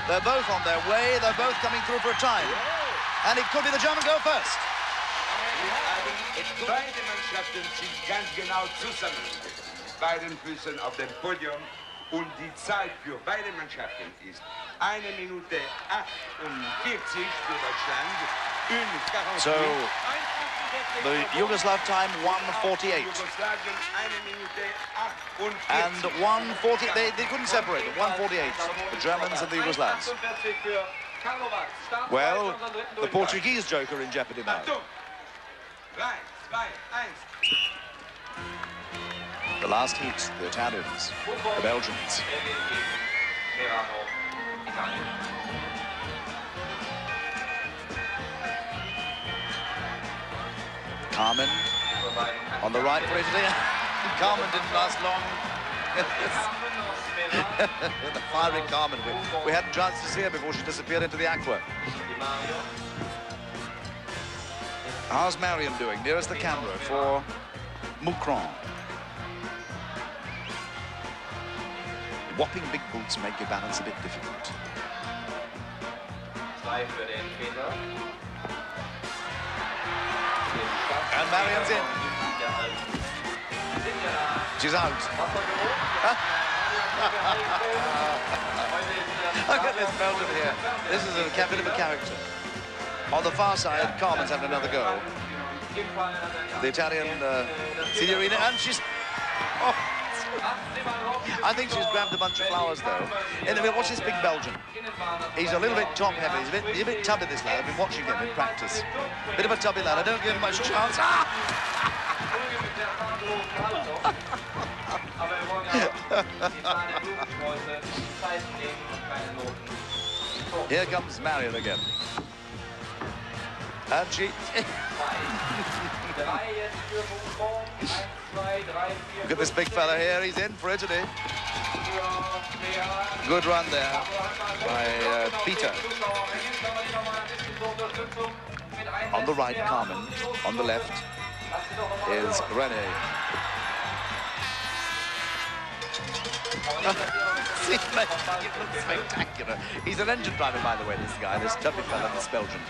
They're both on their way. They're both coming through for a time. And it could be the German girl first. Beide Mannschaften sind ganz genau zusammen. Beiden Füßen auf dem Podium. Und die Zeit für beide Mannschaften ist 1 Minute 48 für Deutschland. So, the Yugoslav time 1:48. Yugoslavian 1 Minute 48. And 1:40, they couldn't separate it, 1:48, the Germans and the Yugoslavs. Well, the Portuguese joker in jeopardy now. 3, 2, 1. The last heat, the Italians, the Belgians. Carmen on the right for Italy. Carmen didn't last long. The fiery Carmen. We had a chance to see her before she disappeared into the aqua. How's Marion doing? Nearest the camera for Mouscron. Whopping big boots make your balance a bit difficult. And Marion's in. She's out. Look at this Belgium here. This is a bit of a character. On the far side, Carmen's having another go. The Italian Signorina, and she's... Oh, I think she's grabbed a bunch of flowers, though. Anyway, watch this big Belgian. He's a little bit top-heavy. He's a bit tubby, this lad. I've been watching him in practice. Bit of a tubby lad. I don't give him much chance. Ah! Here comes Marion again. And she... Look at this big fella here. He's in for Italy. Good run there by Peter. On the right, Carmen. On the left is René. See, it looks spectacular. He's an engine driver, by the way, this guy, this tubby fella, this Belgian.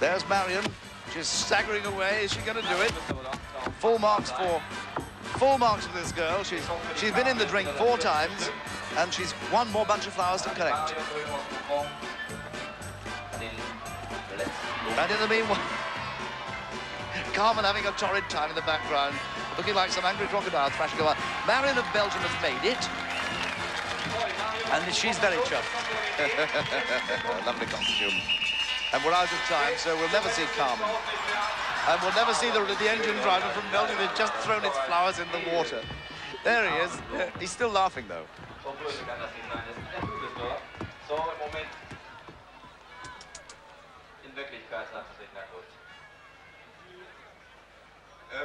There's Marion. She's staggering away. Is she going to do it? Full marks for this girl. She's been in the drink 4 times, and she's one more bunch of flowers to collect. And in the meanwhile, Carmen having a torrid time in the background, looking like some angry crocodile thrashing over. Marion of Belgium has made it, and she's very chuffed. Lovely costume. And we're out of time, so we'll never see Carmen. And we'll never see the engine driver from Belgium who's just thrown its flowers in the water. There he is. He's still laughing, though.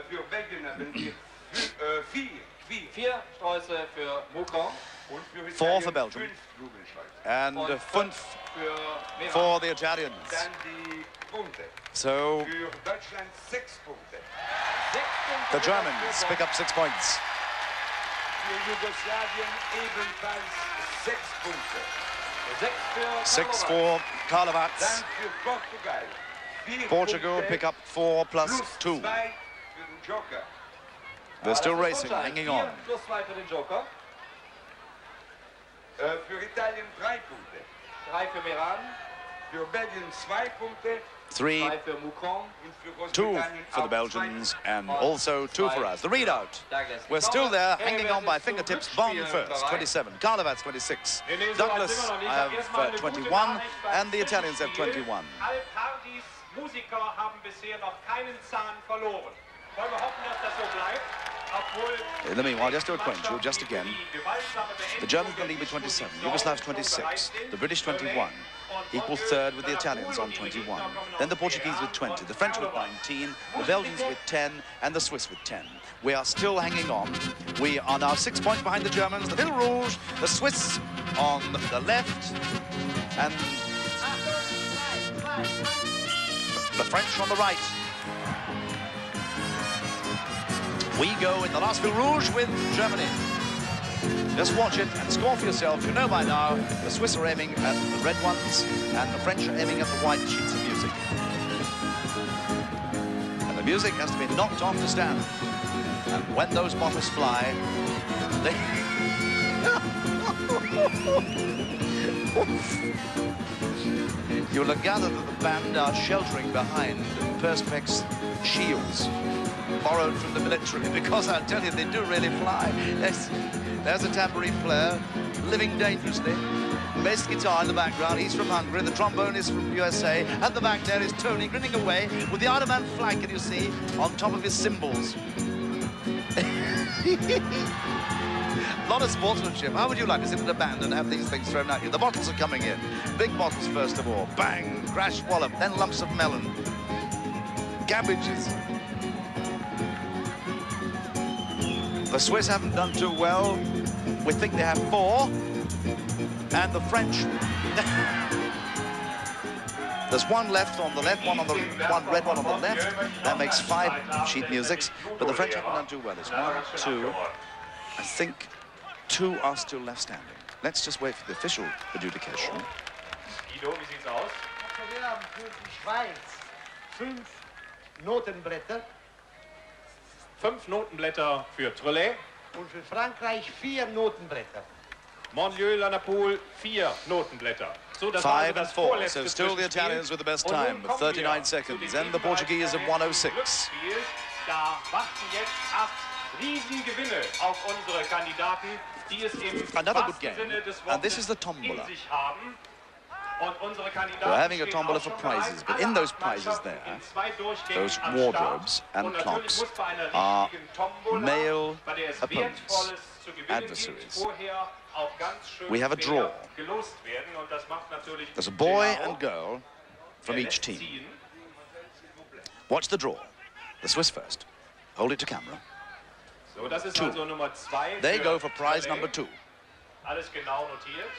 Für Belgien haben wir 4 Sträuße für Mouscron. 4 for Belgium. And 5 for the Italians. So the Germans pick up 6 points. Yugoslavian ebenfalls 6 Punkte. 6 for Karlovac. Dann für Portugal. Portugal pick up 4 plus 2. They're still racing, hanging on. Für Italien 3 Punkte. 3 für Meran. Für Belgien 2 Punkte. 3, 3 für Mouscron. 2 for the Belgians, and also 2 for us. The readout. We're still there, hanging on by fingertips. Bonn first, 27. Karlovac, 26. Douglas have 21, and the Italians have 21. Musiker haben bisher noch keinen Zahn verloren. Wollen wir hoffen, dass das so bleibt? In the meanwhile, just to acquaint you, just again, the Germans in the lead with 27, Yugoslavs 26, the British 21, equal third with the Italians on 21, then the Portuguese with 20, the French with 19, the Belgians with 10, and the Swiss with 10. We are still hanging on. We are now 6 points behind the Germans, the Fil Rouge, the Swiss on the left, and the French on the right. We go in the last Fil Rouge with Germany. Just watch it and score for yourself. You know by now, the Swiss are aiming at the red ones and the French are aiming at the white sheets of music. And the music has to be knocked off the stand. And when those bottles fly, they... You'll gather that the band are sheltering behind Perspex shields, borrowed from the military, because I tell you, they do really fly. There's a tambourine player, living dangerously. Bass guitar in the background, he's from Hungary, the trombone is from USA. At the back there is Tony grinning away with the Ottoman flag, can you see, on top of his cymbals. A lot of sportsmanship. How would you like to sit in a band and have these things thrown at you? The bottles are coming in. Big bottles first of all. Bang, crash, wallop, then lumps of melon. Cabbages. The Swiss haven't done too well. We think they have 4. And the French... There's 1 left on the left, one red one on the left. That makes 5 sheet musics. But the French haven't done too well. There's 1, 2, I think 2 are still left standing. Let's just wait for the official adjudication. Guido, wie sieht's aus? Wir haben für die Schweiz 5 Notenblätter. 5 Notenblätter für Trélex. Und für Frankreich 4 Notenblätter. Mandelieu-La-Napoule 4 Notenblätter. So, das 5 war and 4, so still the Italians with the best time, 39 seconds, and the Portuguese of 106. Da warten jetzt 8 Riesengewinne auf unsere Kandidaten, die es im Another good wahrsten game, Sinne des and this Wortes is the in tombola. sich haben. Und unsere Kandidaten We're having a stehen tombola auch for schon prizes, bereit. but in Alle those prizes Mannschaften there, in 2 Durchgängen those am wardrobes Start. and Und natürlich clocks muss bei einer are richtigen Tombola, male bei der es opponents, Wertvolles zu gewinnen adversaries. gibt, vorher auch ganz schön We have a draw. fair gelost werden. Und das macht natürlich There's a boy Genau. and girl from Er each lässt team. ziehen. Watch the draw. The Swiss first. Hold it to camera. So, das ist 2. also Nummer 2. They für go for prize Trélex. number 2. Alles genau notiert.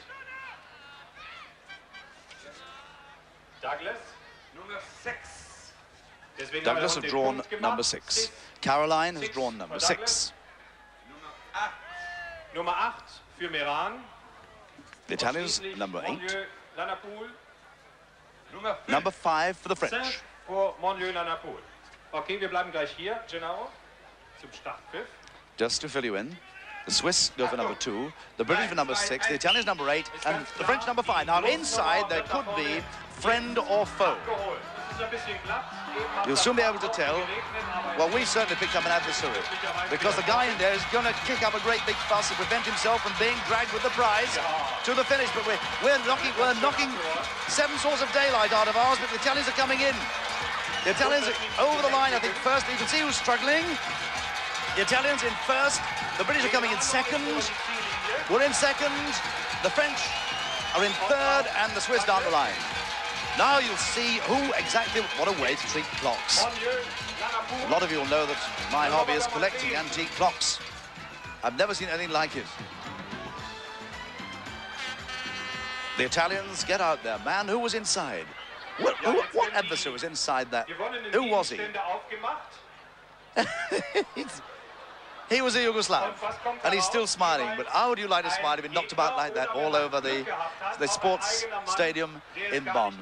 Douglas. Nummer 6. Deswegen Douglas haben have wir auch den drawn Punkt gemacht. number 6. Caroline has 6 drawn number für Douglas. 6. Nummer 8. Nummer 8 für Meran. The Italians, Schließlich number 8. Mandelieu-La-Napoule. Nummer 5. Number 5 for the 5 French. für Mandelieu-La-Napoule. Okay, wir bleiben gleich hier, genau, zum Startpfiff. Just to fill you in, the Swiss go for number 2, the British for number 6, the Italians number 8, and the French number 5. Now inside there could be friend or foe. Geholt. Das ist ein bisschen glatt. Eben hat You'll es soon be able to auch tell. geregnet, aber Well, we certainly picked up an adversary, because the guy in there is going to kick up a great big fuss and prevent himself from being dragged with the prize to the finish. But we're knocking 7 sources of daylight out of ours, but the Italians are coming in. The Italians are over the line, I think, first. You can see who's struggling. The Italians in first. The British are coming in second. We're in second. The French are in third, and the Swiss down the line. Now you'll see who exactly, what a way to treat clocks. A lot of you will know that my hobby is collecting antique clocks. I've never seen anything like it. The Italians get out there. Man, who was inside? What adversary was inside that? Who was he? He was a Yugoslav, and he's still smiling. But how would you like to smile to be knocked about like that all over the sports stadium in Bonn?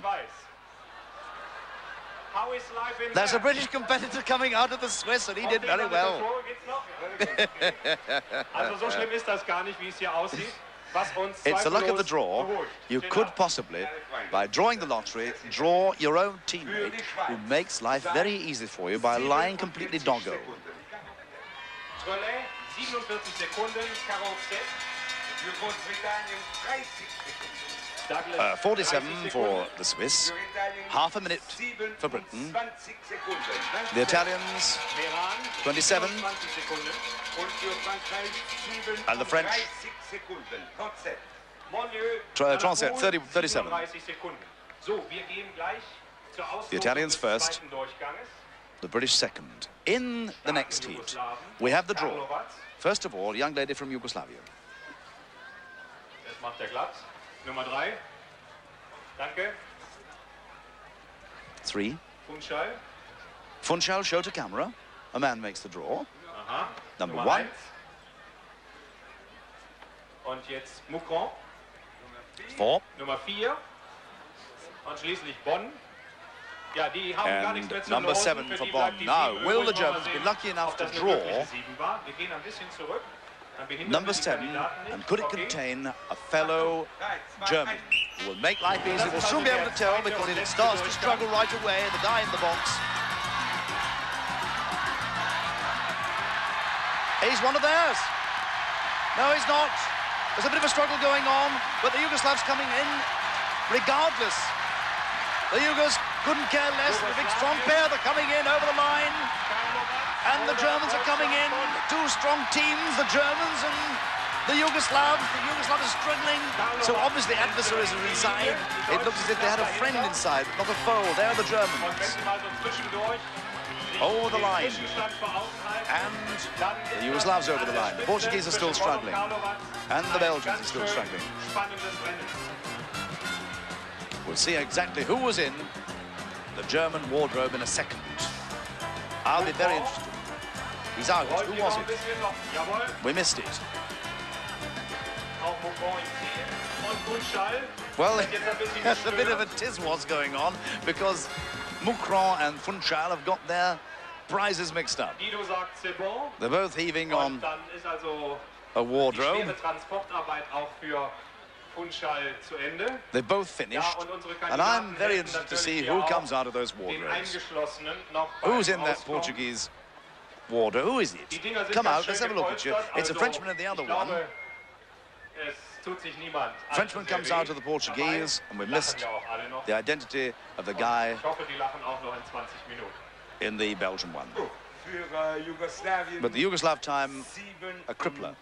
There's a British competitor coming out of the Swiss, and he did very well. Also so schlimm ist das gar nicht, wie es hier aussieht. Was uns It's the luck of the zweifellos draw. beruhigt. You could possibly, by drawing the lottery, draw your own teammate who makes life very easy for you by lying completely doggo. Trélex, 47 Sekunden, Karlovac. Für Großbritannien 30 Sekunden. Douglas, 47 30 for Sekunden. the Swiss, Für Italien half a minute for Britain. 27 Sekunden. The Italians, Meran, 27. 20 Sekunden. Und für Frankreich And the French? 37 Sekunden. 37. Transit, 30, 37. 37 Sekunden. So, wir gehen gleich zur Auslosung The Italians des first. zweiten Durchganges. The British second. In the next heat, we have the draw. Karlovac, First of all, a young lady from Yugoslavia. das macht er glatt. Nummer 3. Danke. 3. Funchal. Funchal, show to camera. A man makes the draw. Aha. Number Nummer 1. 1. Und jetzt Mouscron. 4. Nummer 4. Und schließlich Bonn. And number 7 for Bonn. Now, will the Germans be lucky enough to draw number 7, and could it contain a fellow German who will make life easy? We'll soon be able to tell because it starts to struggle right away, the guy in the box. He's one of theirs. No, he's not. There's a bit of a struggle going on, but the Yugoslavs coming in regardless. The Yugos couldn't care less. The big strong pair, they're coming in over the line. And the Germans are coming in. Two strong teams, the Germans and the Yugoslavs. The Yugoslavs are struggling. So obviously adversaries are inside. It looks as if they had a friend inside, not a foe. There are the Germans. Over the line. And the Yugoslavs over the line. The Portuguese are still struggling. And the Belgians are still struggling. We'll see exactly who was in the German wardrobe in a second. I'll be very interested. He's out. Who was it? We missed it. Well, there's a bit of a tiz-was going on because Mouscron and Funchal have got their prizes mixed up. They're both heaving on a wardrobe. They both finished, and I'm very interested to see who comes out of those wardrobes. Who's in that Portuguese wardrobe? Who is it? Come out, let's have a look at you. It's a Frenchman and the other one. Frenchman comes out of the Portuguese, and we missed the identity of the guy in the Belgian one. But the Yugoslav time, a crippler.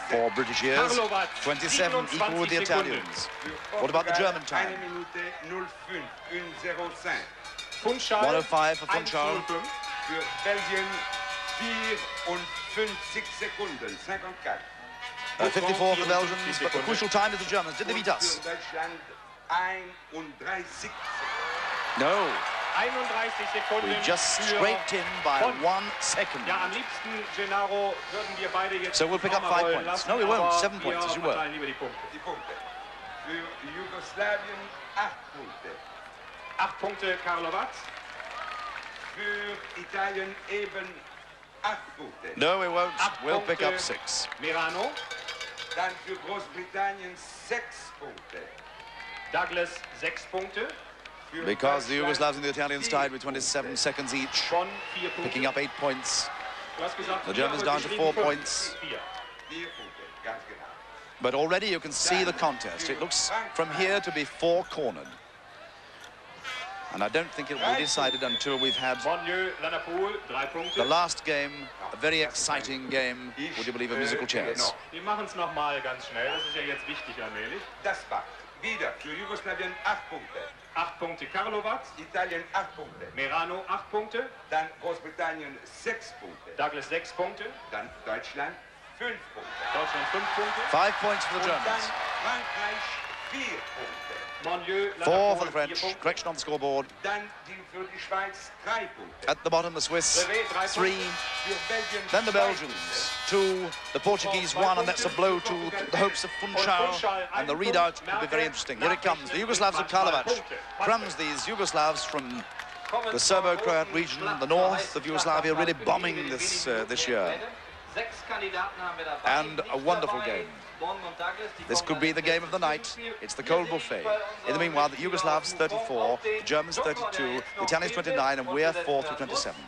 For British years, 27 equal with the Italians. What about the German time? 105 for Funchal. 54 for the Belgians, but the crucial time is the Germans. Did they beat us? No. We just scraped in by 1 second. So we'll pick up 5 points. No, we won't. 7 points, as you were. Yugoslavian 8 Punkte. 8 Punkte Karlovac. Für Italien eben 8 Punkte. No, we won't. We'll pick up 6. Merano. Dann für Großbritannien 6 Punkte. Douglas 6 Punkte. Because the Yugoslavs and the Italians tied with 27 seconds each, picking up 8 points. The Germans down to 4 points. But already you can see the contest. It looks from here to be 4-cornered. And I don't think it will be decided until we've had the last game, a very exciting game, would you believe, of musical chairs. Wir machen es noch mal ganz schnell, das ist ja jetzt wichtig allmählich. Das war wieder für Jugoslawien 8 Punkte. 8 Punkte Karlovac. Italien 8 Punkte. Merano 8 Punkte. Dann Großbritannien 6 Punkte. Douglas 6 Punkte. Dann Deutschland 5 Punkte. Deutschland 5 Punkte. 5 points for the Germans. Dann Frankreich 4 Punkte. Four for the French. Correction on the scoreboard. Dann für die Schweiz 3 Punkte. At the bottom, the Swiss 3. Then the Belgians 2. The Portuguese 1, and that's a blow to the hopes of Funchal. And the readout will be very interesting. Here it comes. The Yugoslavs of Karlovac crumbs these Yugoslavs from the Serbo-Croat region, the north of Yugoslavia, really bombing this year. And a wonderful game. This could be the game of the night. It's the cold buffet. In the meanwhile, the Yugoslavs 34, the Germans 32, the Italians 29, and we're 4th with 27.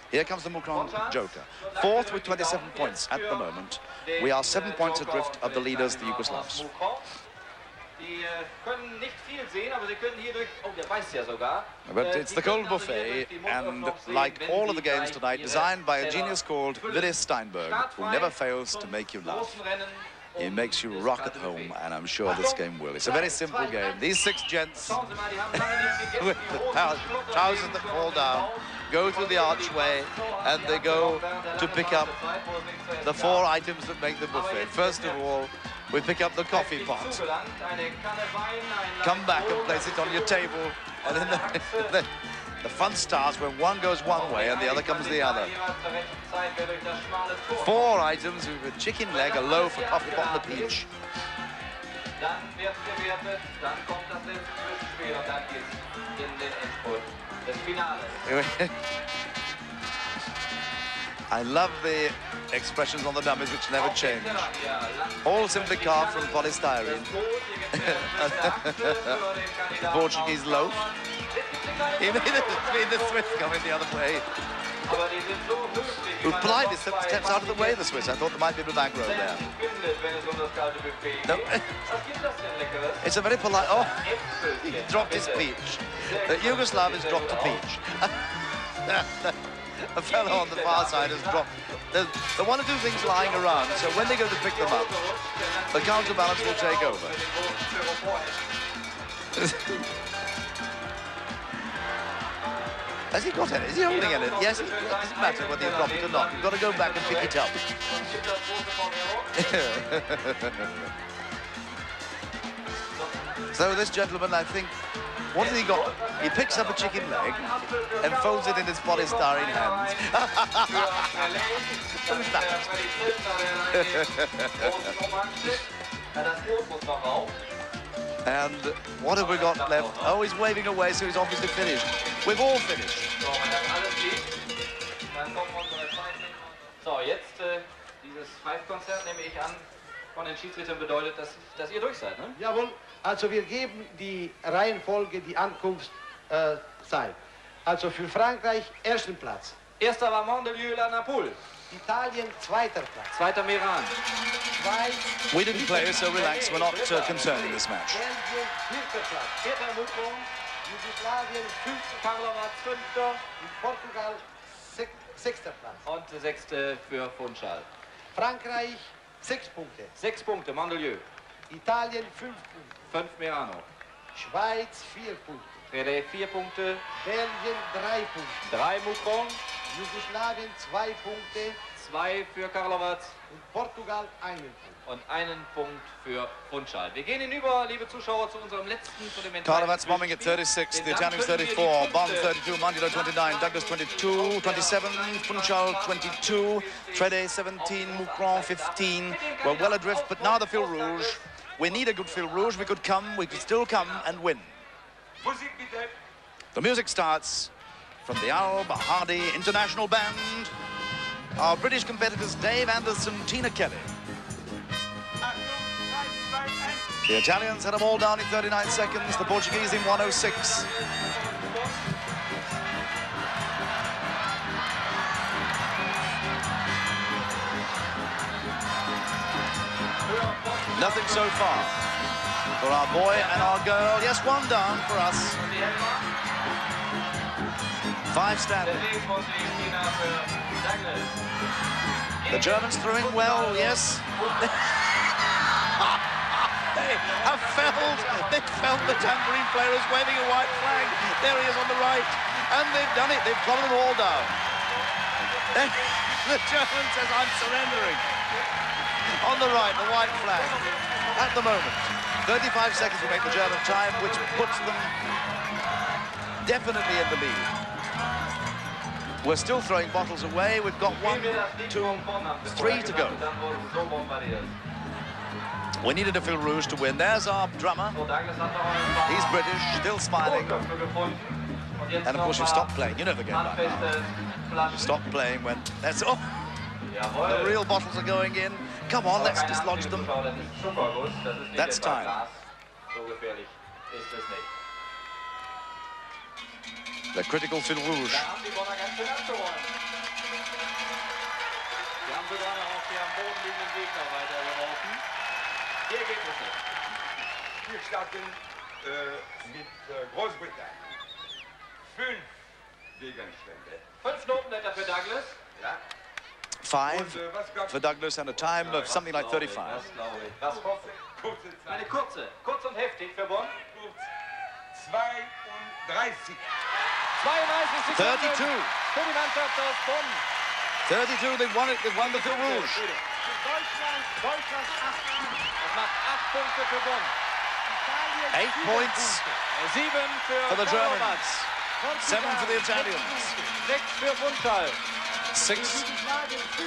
Here comes the Mouscron joker. 4th with 27 points at the moment. We are 7 points adrift of the leaders, the Yugoslavs. But it's the cold buffet, and like all of the games tonight, designed by a genius called Willi Steinberg, who never fails to make you laugh. He makes you rock at home, and I'm sure this game will. It's a very simple game. These 6 gents with the trousers that fall down go through the archway, and they go to pick up the 4 items that make the buffet. First of all, we pick up the coffee pot, come back and place it on your table, and then the fun starts when one goes one way and the other comes the other. 4 items with a chicken leg, a loaf, a coffee pot, and a peach. in den Endspurt des Finales. I love the expressions on the dummies which never change. All simply carved from polystyrene. The Portuguese loaf. Even the Swiss coming the other way. Who politely steps out of the way, the Swiss. I thought there might be a back row there. No. It's a very polite... Oh, he dropped his peach. The Yugoslavians dropped a peach. A fellow on the far side has dropped... There's one or two things lying around, so when they go to pick them up, the counterbalance will take over. Has he got any? Is he holding any? Yes, it doesn't matter whether you drop it or not. You've got to go back and pick it up. So this gentleman, I think, what has he got? He picks up a chicken leg and folds it in his polystyrene hands. Who's that? And what have we got left? Oh, he's waving away, so he's obviously finished. We've all finished. So, jetzt dieses Pfeifkonzert, nehme ich an, von den Schiedsrichtern bedeutet, dass ihr durch seid, ne? Jawohl, also wir geben die Reihenfolge, die Ankunftszeit. Also für Frankreich ersten Platz. Erster war Mandelieu-La-Napoule. Italien zweiter Platz. Zweiter Meran. Schweiz. We didn't play, so relax. We're not concerned in this match. Belgien vierter Platz. Vierter Mouscron. Jugoslawien fünfter. Karlovac fünfter. Und Portugal sechster Platz. Und sechste für Funchal. Frankreich 6 Punkte. 6 Punkte, Mandelieu. Italien 5 Punkte. 5 Merano. Schweiz 4 Punkte. Trélex 4 Punkte. Belgien 3 Punkte. 3 Mouscron. Jugoslawien 2 Punkte. 2 für Karlovac. Und Portugal 1 Punkt. Und 1 Punkt für Funchal. Wir gehen hinüber, liebe Zuschauer, zu unserem letzten, zu dem Karlovac's bombing at 36, the Italians 34, Bonn 32, Mandelieu 29, Douglas 22, 27, Funchal 22, Trélex 17, Mouscron 15. We're well adrift, but now the Fil Rouge. We need a good Fil Rouge. We could still come and win. The music starts from the Al Bahadi International Band. Our British competitors, Dave Anderson, Tina Kelly. The Italians had them all down in 39 seconds, the Portuguese in 1:06. Nothing so far for our boy and our girl. Yes, one down for us. 5 standing. The Germans throwing well, yes. They felt the tambourine player is waving a white flag. There he is on the right. And they've done it. They've got them all down. The German says, I'm surrendering. On the right, the white flag. At the moment, 35 seconds to make the German time, which puts them definitely in the lead. We're still throwing bottles away. We've got 1, 2, 3 to go. We needed a Fil Rouge to win. There's our drummer. He's British, still smiling. And of course you stop playing. You know the game by now. You stop playing when... That's... Oh! The real bottles are going in. Come on, let's dislodge them. That's time. The critical Fil Rouge. Wir starten mit Großbritannien. 5 Gegenstände. 5 Notenblätter für Douglas. Ja. 5 for Douglas and a time of something like 35. Eine kurz und heftig für Bonn. 32. 32 Sekunden 32. für die Mannschaft aus Bonn. 32, they've won it, they've won the Fil Rouge. Deutschland 8. Das macht 8 Punkte für Bonn. 8 points 7 for für the Karlovac. Germans. 7 for the Italians. 6 für Funchal. 6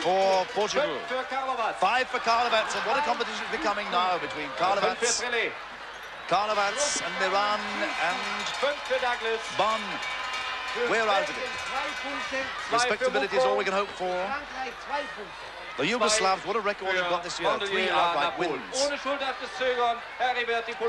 for Portugal. 5 für Karlovac. 5 for Karlovac. And what a competition is becoming now between 5 für Karlovac, Trélex. Karlovac and Meran and Bonn. We're out of it. Respectability is all we can hope for. The Yugoslavs, what a record they've got this year. 3 outright wins. The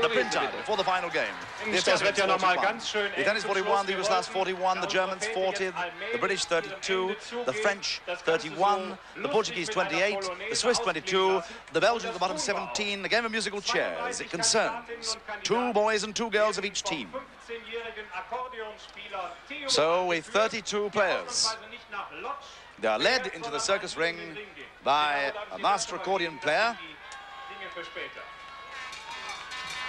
printout before the final game. The Italians 41, the Yugoslavs 41, the Germans 40, the British 32, the French 31, the Portuguese 28, the Swiss 22, the Belgians at the bottom 17. A game of musical chairs. It concerns 2 boys and 2 girls of each team. So with 32 players, they are led into the circus ring by a master accordion player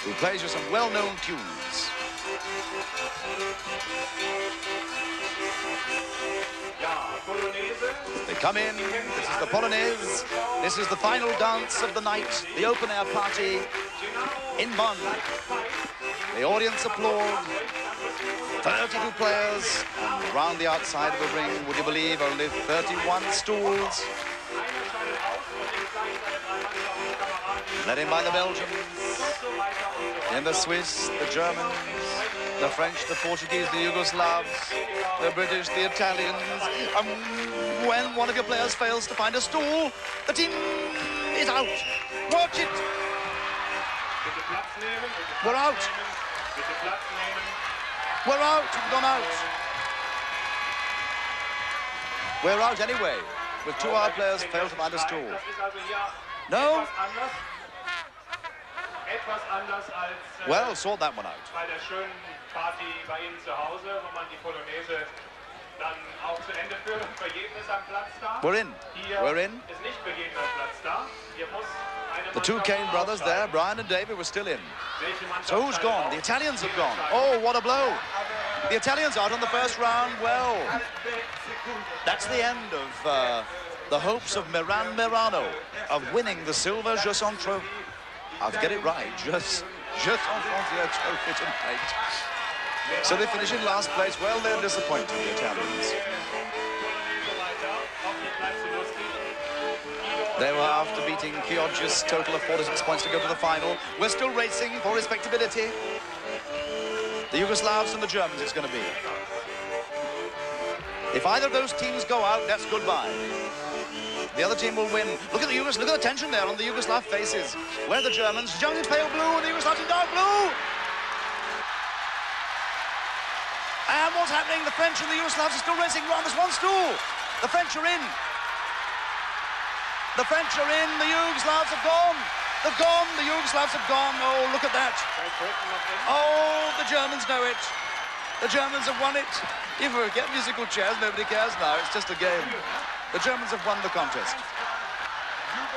who plays you some well-known tunes. They come in, this is the Polonaise, this is the final dance of the night, the open-air party in Bonn. The audience applaud, 32 players, and round the outside of the ring, would you believe, only 31 stools. Led in by the Belgians, in the Swiss, the Germans, the French, the Portuguese, the Yugoslavs, the British, the Italians. And when one of your players fails to find a stool, the team is out. Watch it. We're out. We're out. We've gone out. We're out anyway, with 2 of our players failed to find a stool. No? Well, sort that one out. We're in. We're in. The 2 Kane brothers there, Brian and David, were still in. So who's gone? The Italians have gone. Oh, what a blow. The Italians out on the first round. Well, that's the end of the hopes of Merano of winning the silver Jeux trophy. I'll get it right, Jeux trophy tonight. So they finish in last place. Well, they're disappointed, the Italians. They were after beating Chioggia's total of 46 points to go to the final. We're still racing for respectability. The Yugoslavs and the Germans it's going to be. If either of those teams go out, that's goodbye. The other team will win. Look at the Look at the tension there on the Yugoslav faces. Where are the Germans? The Germans in pale blue and the Yugoslavs in dark blue. And what's happening? The French and the Yugoslavs are still racing around. There's 1 stool. The French are in. The French are in. The Yugoslavs have gone. They've gone. The Yugoslavs have gone. Oh, look at that. Oh, the Germans know it. The Germans have won it. If we get musical chairs, nobody cares now. It's just a game. The Germans have won the contest.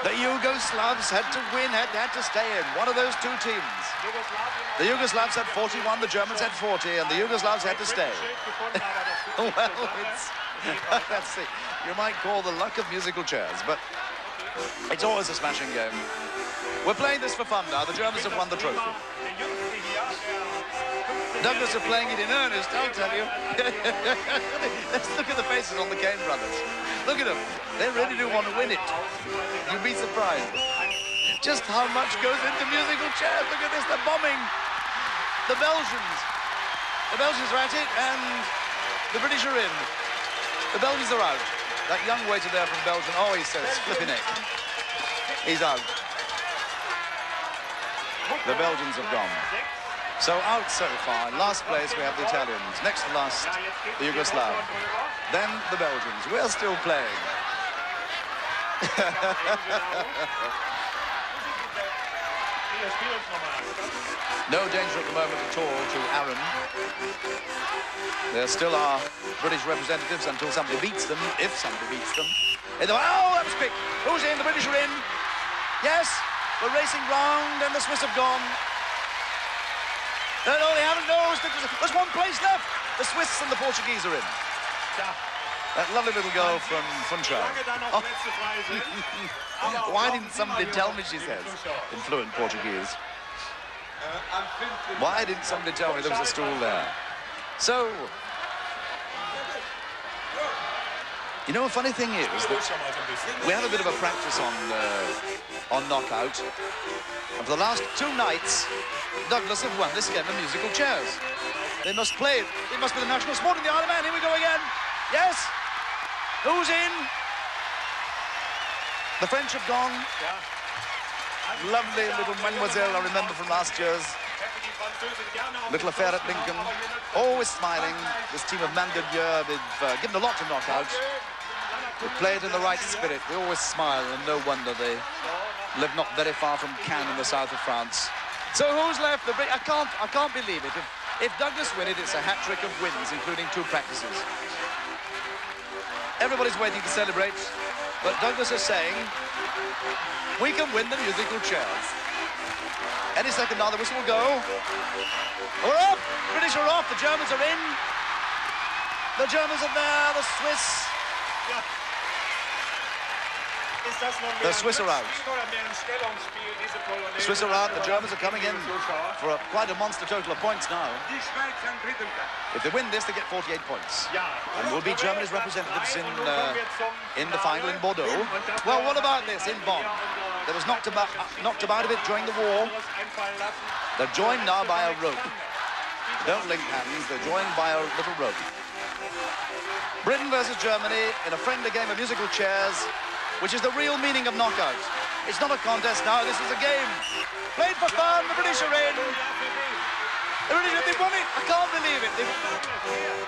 The Yugoslavs had to win, had to stay in. One of those 2 teams. The Yugoslavs had 41, the Germans had 40, and the Yugoslavs had to stay. Well, it's... that's it. You might call the luck of musical chairs, but it's always a smashing game. We're playing this for fun now. The Germans have won the trophy. Douglas are playing it in earnest, I'll tell you. Let's look at the faces on the Kane brothers. Look at them. They really do want to win it. You'd be surprised. Just how much goes into musical chairs. Look at this, they're bombing. The Belgians. The Belgians are at it, and the British are in. The Belgians are out. That young waiter there from Belgium, oh, he says, flipping it. He's out. The Belgians have gone. So out so far. In last place we have the Italians. Next to last, the Yugoslav. Then the Belgians. We're still playing. No danger at the moment at all to Aaron. There still are British representatives until somebody beats them, if somebody beats them. Oh, that was quick. Who's in? The British are in. Yes, we're racing round and the Swiss have gone. No, they haven't. No, there's 1 place left. The Swiss and the Portuguese are in. That lovely little girl from Funchal. Oh. Why didn't somebody tell me, she says, in fluent Portuguese. Why didn't somebody tell me there was a stool there? So, you know, a funny thing is that we have a bit of a practice on knockout. And for the last 2 nights, Douglas have won this game of musical chairs. They must play it. It must be the national sport in the Isle of Man. Here we go again. Yes. Who's in? The French have gone. Lovely little mademoiselle I remember from last year's little affair at Lincoln. Always smiling. This team of Mandelieu, they've given a lot to knock out. They play it in the right spirit. They always smile, and no wonder they live not very far from Cannes in the south of France. So who's left? I can't believe it. If Douglas win it, it's a hat-trick of wins, including 2 practices. Everybody's waiting to celebrate, but Douglas is saying, we can win the musical chairs. Any second now, the whistle will go. We're off! British are off, the Germans are in. The Germans are there, the Swiss. The Swiss are out. The Swiss are out, the Germans are coming in for quite a monster total of points now. If they win this, they get 48 points. And will be Germany's representatives in the final in Bordeaux. Well, what about this in Bonn? They was knocked about a bit during the war. They're joined now by a rope. They don't link hands, they're joined by a little rope. Britain versus Germany in a friendly game of musical chairs, which is the real meaning of knockout. It's not a contest now, this is a game. Played for fun, the British are in. The British, they've won it, I can't believe it.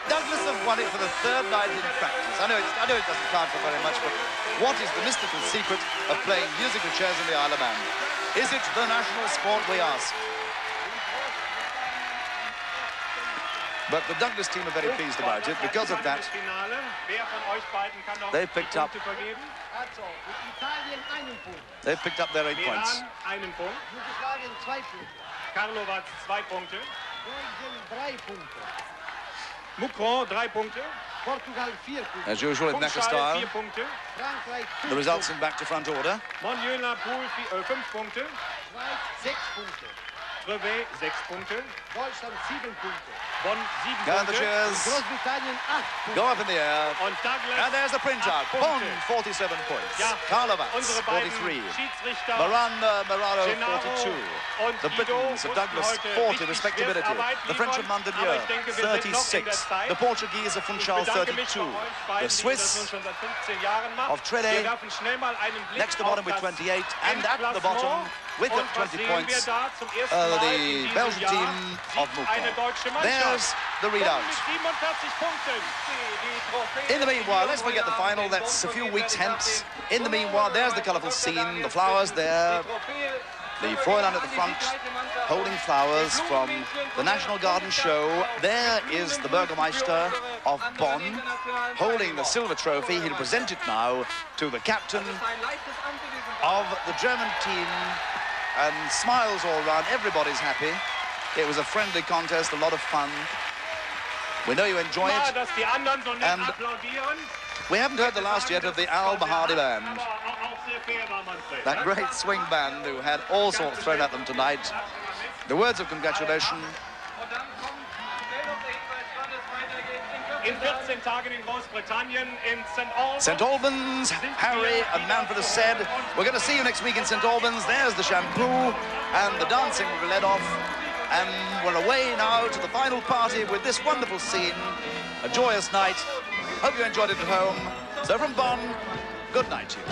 Douglas have won it for the 3rd night in practice. I know it doesn't count for very much, but what is the mystical secret of playing musical chairs in the Isle of Man? Is it the national sport, we ask? But the Douglas team are very pleased about it. Because of that, they've picked up their 8 points. Jugoslawien 2 Punkte. Karlovac 2 Punkte. Belgien 3 Punkte. Mouscron 3 Punkte. Portugal 4 Punkte. As usual in Necker style, 4 Punkte. Frankreich 2 the results in back-to-front order. Mandelieu-La-Napoule 5 Punkte. Schweiz 6 Punkte. Trélex 6 Punkte. Deutschland 7 Punkte. Bonn 7 And the Punkte. cheers Großbritannien 8 Punkte. go up in the air. Und Douglas And there's the printout. 8 Bonn, Punkte. 47 points. Ja, Karlovac, unsere beiden 43. Schiedsrichter Merano, Gennaro 42. und The Guido Britons of mussten Douglas, heute 40 richtig respectability. Schwerstarbeit The French of liefern, Mandelieu, aber ich denke, wir sind noch in der 36. Zeit. The Portuguese of Ich Funchal, bedanke mich 32. bei euch The beiden, die das Swiss nun schon seit 15 Jahren macht. of Trélex, Wir werfen schnell mal einen Blick next to bottom with auf das 28. And at the bottom, with Und was 20 sehen points, wir da zum ersten Mal in the diesem Belgian Jahr? team of Siegt eine Mouscron. deutsche There's Mannschaft. the Bonn readout. mit 47 Punkten. In the meanwhile, let's forget the final. That's a few weeks hence. In the meanwhile, there's the colourful scene, the flowers there, the Fräulein at the front holding flowers from the National Garden show. There is the Bürgermeister of Bonn holding the silver trophy. He'll present it now to the captain of the German team, and smiles all round. Everybody's happy. It was a friendly contest, a lot of fun. We know you enjoy it. Dass die anderen so nett And applaudieren. we haven't heard the last yet of the Al Bahadi band, Aber auch sehr fair war Manfred. that great swing band who had all sorts thrown at them tonight. The words of congratulation. In 14 Tagen in Großbritannien, in St. Albans. St. Albans, Harry and Manfred have said, we're going to see you next week in St. Albans. There's the shampoo, and the dancing will be led off. And we're away now to the final party with this wonderful scene. A joyous night. Hope you enjoyed it at home. So from Bonn, good night to you.